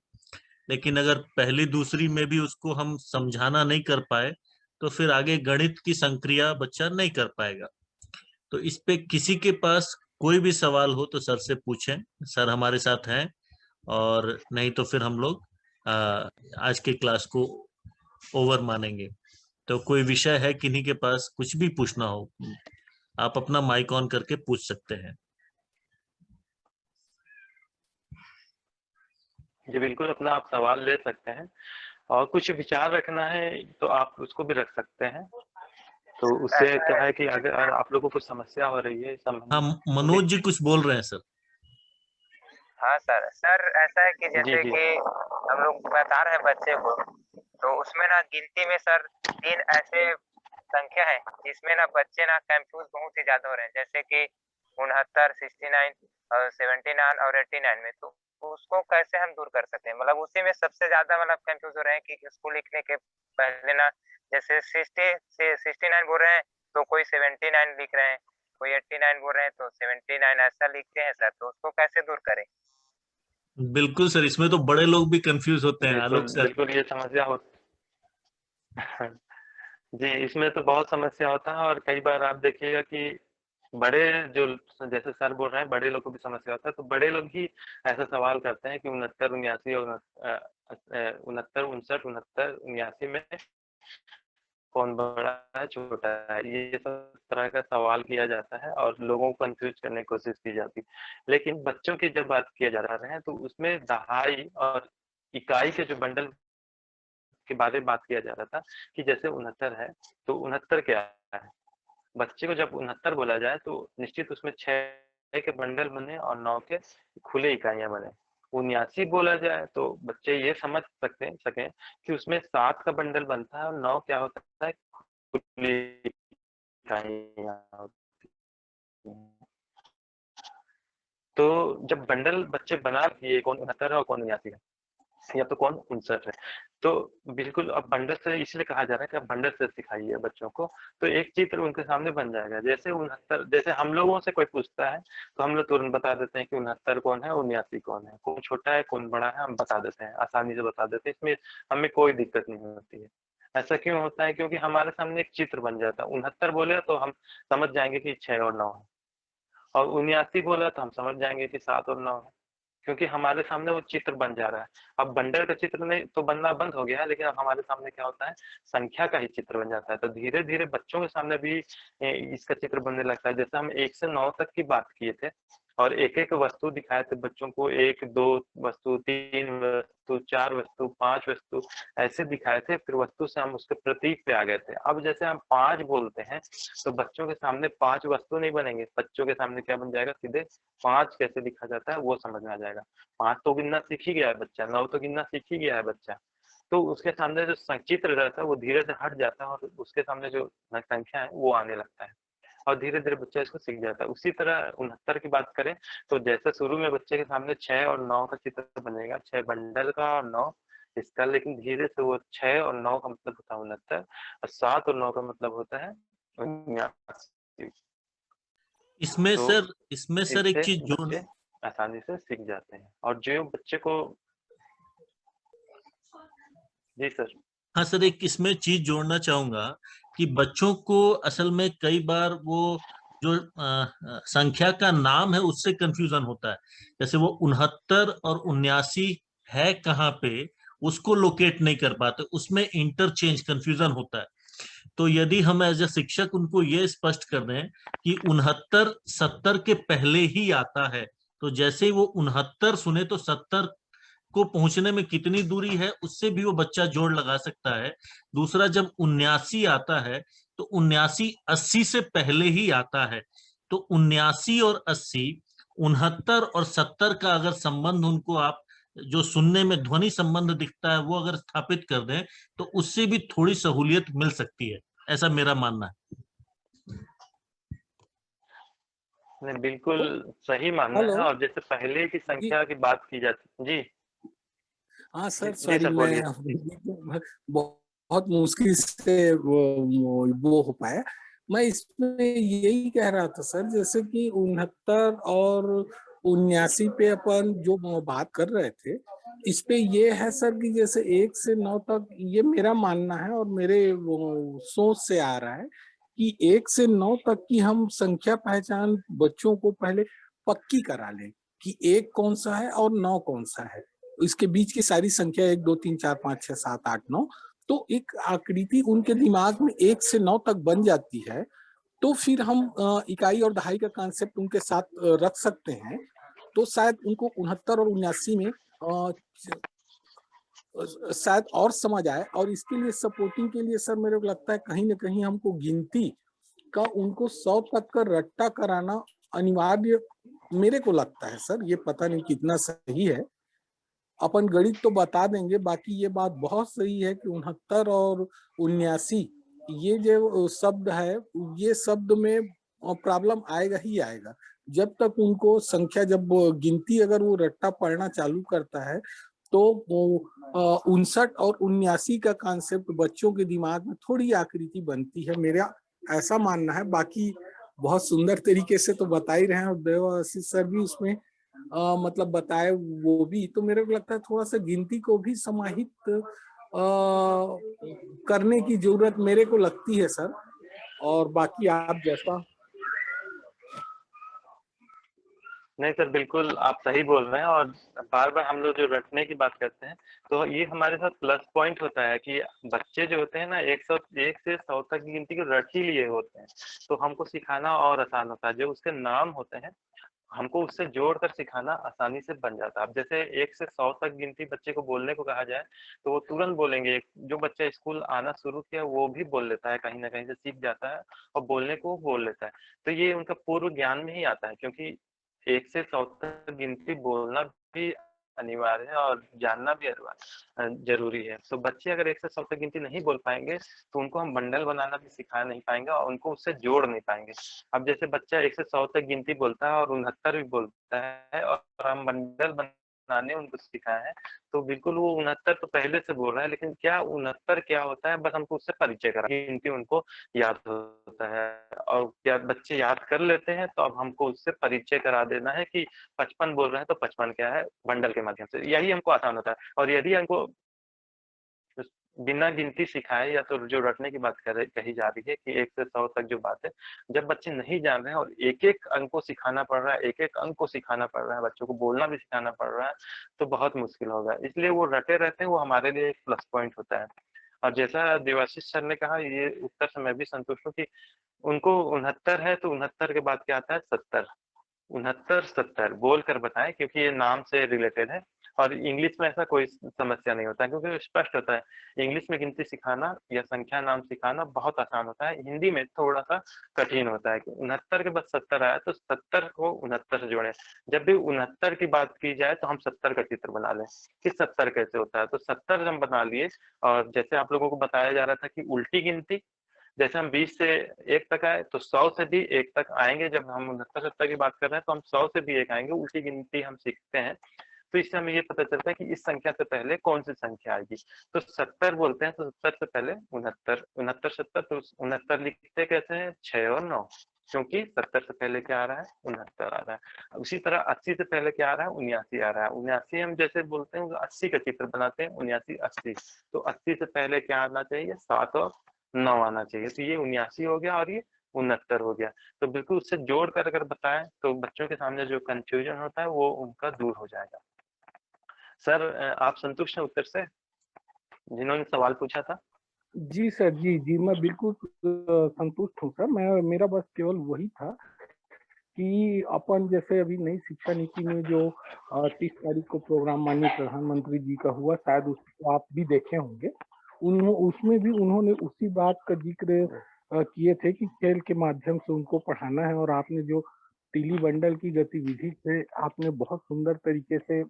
लेकिन अगर पहली दूसरी में भी उसको हम समझाना नहीं कर पाए तो फिर आगे गणित की संक्रिया बच्चा नहीं कर पाएगा। तो इस पे किसी के पास कोई भी सवाल हो तो सर से पूछें, सर हमारे साथ हैं। और नहीं तो फिर हम लोग आज के क्लास को ओवर मानेंगे। तो कोई विषय है किन्हीं के पास, कुछ भी पूछना हो, आप अपना माइक ऑन करके पूछ सकते हैं। जी बिल्कुल, अपना आप सवाल ले सकते हैं और कुछ विचार रखना है तो आप उसको भी रख सकते हैं। तो उससे क्या है कि अगर आप लोगों को समस्या हो रही है हाँ, मनोज जी कुछ बोल रहे हैं सर। हाँ सर, ऐसा है कि जी जैसे जी कि हम लोग बता रहे हैं बच्चे को, तो उसमें ना गिनती में सर 3 ऐसे संख्या है जिसमें ना बच्चे ना कंफ्यूज बहुत ही ज्यादा हो रहे हैं, जैसे कि 69, 69 और 79 और 89 में। तो उसको कैसे हम दूर कर सकते हैं? मतलब उसी में सबसे ज्यादा मतलब कंफ्यूज हो रहे हैं कि इसको लिखने के पहले ना, जैसे 60 से 69 बोल रहे हैं तो कोई 79 लिख रहे हैं, कोई 89 बोल रहे हैं तो 79 ऐसा लिखते हैं सर। तो उसको कैसे दूर करें? बिल्कुल सर, इसमें तो बड़े लोग भी कंफ्यूज होते हैं, बिल्कुल आलोक सर। बिल्कुल ये समस्या हो जी, इसमें तो बहुत समस्या होता है और कई बार आप देखिएगा कि बड़े जो जैसे सर बोल रहे हैं बड़े लोग को भी समस्या होता है, तो बड़े लोग ही ऐसा सवाल करते हैं कि 69, 79 और 69, 59, 69, 79 में कौन बड़ा है, छोटा है? ये सब तरह का सवाल किया जाता है और लोगों को कन्फ्यूज़ करने की कोशिश की जाती है। लेकिन बच्चों की जब बात किया जा रहा है, तो उसमें दहाई और इकाई के जो बंडल के बारे में बात किया जा रहा था कि जैसे 69 है, तो 69 क्या है? बच्चे को जब 69 बोला जाए तो निश्चित उसमें 6 के बंडल बने और 9 के खुले इकाइयाँ बने। 79 बोला जाए तो बच्चे ये समझ सकें कि उसमें 7 का बंडल बनता है और 9 क्या होता है, खुली इकाइयाँ होती हैं। तो जब बंडल बच्चे बना दिए कौन 69 है और कौन 79 है, या तो कौन 59 है। तो बिल्कुल अब बंडल से इसलिए कहा जा रहा है कि अब बंडल से सिखाइए बच्चों को, तो एक चित्र उनके सामने बन जाएगा। जैसे 69, जैसे हम लोगों से कोई पूछता है, तो हम लोग तुरंत बता देते हैं कि 69 कौन है और 79 कौन है। कौन छोटा है, कौन बड़ा है, हम बता देते हैं, आसानी से बता देते हैं। इसमें हमें कोई दिक्कत नहीं होती है। ऐसा क्यों होता है? क्योंकि हमारे सामने एक चित्र बन जाता है। 69 बोले तो हम समझ जाएँगे कि 6 और 9 है और 79 बोला तो हम समझ जाएँगे कि 7 और 9 है। क्योंकि हमारे सामने वो चित्र बन जा रहा है। अब बंडल का चित्र नहीं तो बनना बंद हो गया है, लेकिन अब हमारे सामने क्या होता है, संख्या का ही चित्र बन जाता है। तो धीरे-धीरे बच्चों के सामने भी इसका चित्र बनने लगता है। जैसे हम 1 से 9 तक की बात किए थे और एक-एक वस्तु दिखाए थे बच्चों को, 1, 2 वस्तु, 3 वस्तु, 4 वस्तु, 5 वस्तु ऐसे दिखाए थे। फिर वस्तु से हम उसके प्रतीक पे आ गए थे। अब जैसे हम 5 बोलते हैं, तो बच्चों के सामने 5 वस्तु नहीं बनेंगे। बच्चों के सामने क्या बन जाएगा, सीधे 5 कैसे लिखा जाता है वो समझ में आ जाएगा। 5 तो गिनना सीख ही गया है बच्चा, 9 तो गिनना सीख ही गया है बच्चा। तो उसके सामने जो चित्र रहता है वो धीरे से हट जाता है और उसके सामने जो संख्या है वो आने लगता है और धीरे-धीरे बच्चा इसको सीख जाता है। उसी तरह 69 की बात करें तो जैसे शुरू में बच्चे के सामने 6 और 9 का चित्र बनेगा, 6 बंडल का और 9 इसका, लेकिन धीरे से वो 6 और 9 का मतलब होता है 69 और 7 और 9 का मतलब होता है 79। इसमें तो सर एक इससे चीज जोड़। बच्चे आसानी से सीख जाते हैं और जो बच्चे को जी सर। हाँ सर, एक इसमें चीज जोड़ना चाहूंगा कि बच्चों को असल में कई बार वो जो संख्या का नाम है उससे कंफ्यूजन होता है। जैसे वो 69 और 79 है कहाँ पे, उसको लोकेट नहीं कर पाते, उसमें इंटरचेंज कंफ्यूजन होता है। तो यदि हम एज ए शिक्षक उनको ये स्पष्ट कर दें कि 69 70 के पहले ही आता है, तो जैसे ही वो 69 सुने तो 70 को पहुंचने में कितनी दूरी है उससे भी वो बच्चा जोड़ लगा सकता है। दूसरा, जब 79 आता है तो 79 80 से पहले ही आता है, तो 79 और 80 69 और 70 का अगर संबंध उनको आप जो सुनने में ध्वनि संबंध दिखता है वो अगर स्थापित कर दें तो उससे भी थोड़ी सहूलियत मिल सकती है, ऐसा मेरा मानना है। नहीं, बिल्कुल सही मानना है। हेलो और जैसे पहले की जी। संख्या की बात की जाती जी हाँ जी, सर, जी सॉरी, सर मैं बोलिए। बहुत मुश्किल से वो हो पाया। मैं इसमें यही कह रहा था सर, जैसे कि 69 और 79 पे अपन जो बात कर रहे थे, इस पे ये है सर कि जैसे 1 से 9 तक, ये मेरा मानना है और मेरे वो सोच से आ रहा है कि 1 से 9 तक की हम संख्या पहचान बच्चों को पहले पक्की करा लें कि 1 कौन सा है और 9 कौन सा है। इसके बीच की सारी संख्या 1 2 3 4 5 6 7 8 9, तो एक आकृति उनके दिमाग में 1 से 9 तक बन जाती है। तो फिर हम इकाई और दहाई का कॉन्सेप्ट उनके साथ रख सकते हैं। तो शायद उनको 69 और 79 में शायद और समझ आए। और इसके लिए सपोर्टिंग के लिए सर मेरे को लगता है कहीं ना कहीं हमको गिनती का उनको 100 तक का रट्टा कराना अनिवार्य मेरे को लगता है सर। ये पता नहीं कितना सही है, अपन गणित तो बता देंगे। बाकी ये बात बहुत सही है कि 69 और 79 ये जो शब्द है, ये शब्द में प्रॉब्लम आएगा ही आएगा। जब तक उनको संख्या, जब गिनती अगर वो रट्टा पढ़ना चालू करता है तो वो 59 और 79 का कॉन्सेप्ट बच्चों के दिमाग में थोड़ी आकृति बनती है, मेरा ऐसा मानना है। बाकी बहुत सुंदर तरीके से तो बता ही रहे हैं, और देवाशीष सर भी उसमें मतलब बताए वो भी। तो मेरे को लगता है थोड़ा सा गिनती को भी समाहित करने की जरूरत मेरे को लगती है सर। और बाकी आप जैसा। नहीं सर, बिल्कुल आप सही बोल रहे हैं। और बार बार हम लोग जो रटने की बात करते हैं तो ये हमारे साथ प्लस पॉइंट होता है कि बच्चे जो होते हैं ना 1 से 100 तक की गिनती को रट ही लिए होते हैं, तो हमको सिखाना और आसान होता है। जो उसके नाम होते हैं हमको उससे जोड़कर सिखाना आसानी से बन जाता है। अब जैसे 1 से 100 तक गिनती बच्चे को बोलने को कहा जाए तो वो तुरंत बोलेंगे। जो बच्चा स्कूल आना शुरू किया वो भी बोल लेता है, कहीं ना कहीं से सीख जाता है और बोलने को बोल लेता है। तो ये उनका पूर्व ज्ञान में ही आता है, क्योंकि 1 से 100 तक गिनती बोलना भी अनिवार्य है और जानना भी जरूरी है। तो बच्चे अगर 1 से 100 तक गिनती नहीं बोल पाएंगे तो उनको हम बंडल बनाना भी सिखा नहीं पाएंगे और उनको उससे जोड़ नहीं पाएंगे। अब जैसे बच्चा 1 से 100 तक गिनती बोलता है और 69 भी बोलता है और हम बंडल बनाने उनको सिखाए हैं, तो बिल्कुल वो 69 तो पहले से बोल रहा है, लेकिन क्या 69 क्या होता है बस हमको उससे परिचय करा, गिनती उनको याद होता है। और क्या बच्चे याद कर लेते हैं तो अब हमको उससे परिचय करा देना है कि 55 बोल रहे हैं तो 55 क्या है, बंडल के माध्यम से। यही हमको आसान होता है। और यदि हमको बिना गिनती सिखाए, या तो जो रटने की बात कही जा रही है कि 1 से 100 तक जो बात है, जब बच्चे नहीं जान रहे हैं और एक-एक अंक को सिखाना पड़ रहा है, एक-एक अंक को सिखाना पड़ रहा है, बच्चों को बोलना भी सिखाना पड़ रहा है, तो बहुत मुश्किल होगा। इसलिए वो रटे रहते हैं, वो हमारे लिए एक प्लस पॉइंट होता है। और जैसा देवाशीष सर ने कहा, ये उत्तर से मैं भी संतुष्ट हूँ कि उनको 69 है तो 69 के बाद क्या आता है, 70। 69-70 बोल कर बताएं, क्योंकि ये नाम से रिलेटेड है। और इंग्लिश में ऐसा कोई समस्या नहीं होता है, क्योंकि स्पष्ट होता है। इंग्लिश में गिनती सिखाना या संख्या नाम सिखाना बहुत आसान होता है, हिंदी में थोड़ा सा कठिन होता है कि 69 के बाद 70 आया तो 70 को 69 से जोड़े। जब भी 69 की बात की जाए तो हम 70 का चित्र बना लें कि 70 कैसे होता है। तो 70 हम बना लिए। और जैसे आप लोगों को बताया जा रहा था कि उल्टी गिनती, जैसे हम 20 से 1 तक आए तो 100 से भी 1 तक आएंगे। जब हम 69-70 की बात कर रहे हैं तो हम 100 से भी 1 आएंगे, उल्टी गिनती हम सीखते हैं। तो इससे हमें ये पता चलता है कि इस संख्या से पहले कौन सी संख्या आएगी। तो 70 बोलते हैं तो 70 से पहले 69, 69-70। तो 69 लिखते कैसे हैं, 6 और 9, क्योंकि 70 से पहले क्या आ रहा है, 69 आ रहा है। उसी तरह 80 से पहले क्या आ रहा है, 79 आ रहा है। 79 हम जैसे बोलते हैं 80 का चित्र बनाते हैं, 79-80। तो 80 से पहले क्या आना चाहिए, 7 और 9 आना चाहिए। तो ये 79 हो गया और ये 69 हो गया। तो बिल्कुल उससे जोड़ कर अगर बताएं तो बच्चों के सामने जो कंफ्यूजन होता है वो उनका दूर हो जाएगा। सर आप संतुष्ट हैं उत्तर से, जिन्होंने सवाल पूछा था? जी सर, जी जी, मैं बिल्कुल संतुष्ट हूँ सर। मैं, मेरा बस केवल वही था कि अपन जैसे अभी नई शिक्षा नीति में जो 30 तारीख को प्रोग्राम माननीय प्रधानमंत्री जी का हुआ, शायद उसको आप भी देखे होंगे। उसमें भी उन्होंने उसी बात का जिक्र किए थे कि खेल के माध्यम से उनको पढ़ाना है। और आपने जो तीली बंडल की गतिविधि से आपने बहुत सुंदर तरीके से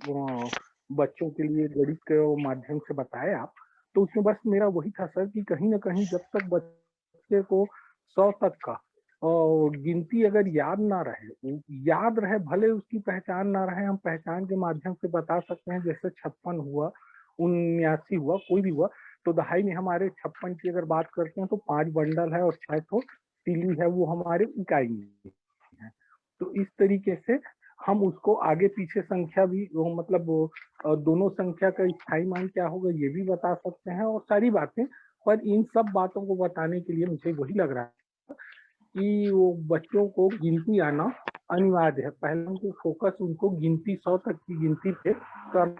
बच्चों के लिए गणित के माध्यम से बताया आप। तो उसमें बस मेरा वही था सर कि कहीं ना कहीं जब तक बच्चे को 100 तक का और गिनती अगर याद ना रहे, याद रहे भले उसकी पहचान ना रहे, हम पहचान के माध्यम से बता सकते हैं, जैसे 56 हुआ, 79 हुआ, कोई भी हुआ। तो दहाई में हमारे 56 की अगर बात करते हैं तो 5 बंडल है और 6 तो तीली है, वो हमारे इकाई में है। तो इस तरीके से हम उसको आगे पीछे संख्या भी मतलब दोनों संख्या का स्थायी मान क्या होगा ये भी बता सकते हैं और सारी बातें। पर इन सब बातों को बताने के लिए मुझे वही लग रहा है कि वो बच्चों को गिनती आना अनिवार्य है। पहले उनको फोकस उनको गिनती 100 तक की गिनती पे कर,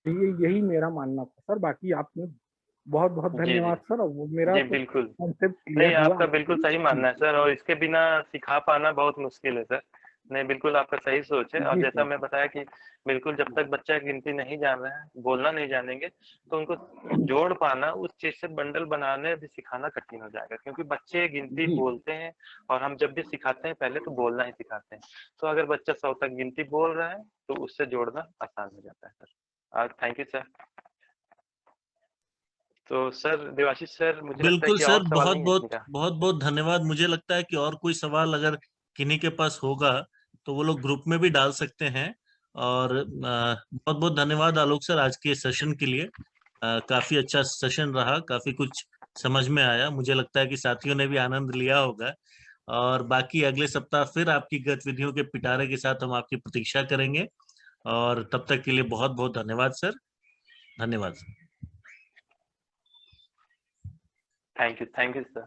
यही मेरा मानना था सर। बाकी आपने बहुत बहुत जी, धन्यवाद जी। सर। और वो मेरा जी, तो बिल्कुल। कॉन्सेप्ट नहीं, क्लियर हुआ आपका बिल्कुल आपसे। सही मानना है सर, और इसके बिना सिखा पाना बहुत मुश्किल है सर। नहीं, बिल्कुल आपका सही सोच है। और जी जैसा सर। मैं बताया कि बिल्कुल जब तक बच्चा गिनती नहीं जान रहा है, बोलना नहीं जानेंगे, तो उनको जोड़ पाना, उस चीज़ से बंडल बनाने भी सिखाना कठिन हो जाएगा, क्योंकि बच्चे गिनती जी बोलते हैं और हम जब भी सिखाते हैं पहले तो बोलना ही सिखाते हैं। तो अगर बच्चा 100 तक गिनती बोल रहा है, तो उससे जोड़ना आसान हो जाता है सर। Thank you sir. तो सर, देवाशीष सर, मुझे लगता है बिल्कुल कि और सर, सवाल बहुत नहीं है बहुत किसी का। बहुत बहुत धन्यवाद। मुझे लगता है कि और कोई सवाल अगर किन्हीं के पास होगा तो वो लोग ग्रुप में भी डाल सकते हैं। और बहुत बहुत धन्यवाद आलोक सर आज के सेशन के लिए। काफी अच्छा सेशन रहा, काफी कुछ समझ में आया। मुझे लगता है कि साथियों ने भी आनंद लिया होगा। और बाकी अगले सप्ताह फिर आपकी गतिविधियों के पिटारे के साथ हम आपकी प्रतीक्षा करेंगे। और तब तक के लिए बहुत बहुत धन्यवाद सर। धन्यवाद। Thank you sir.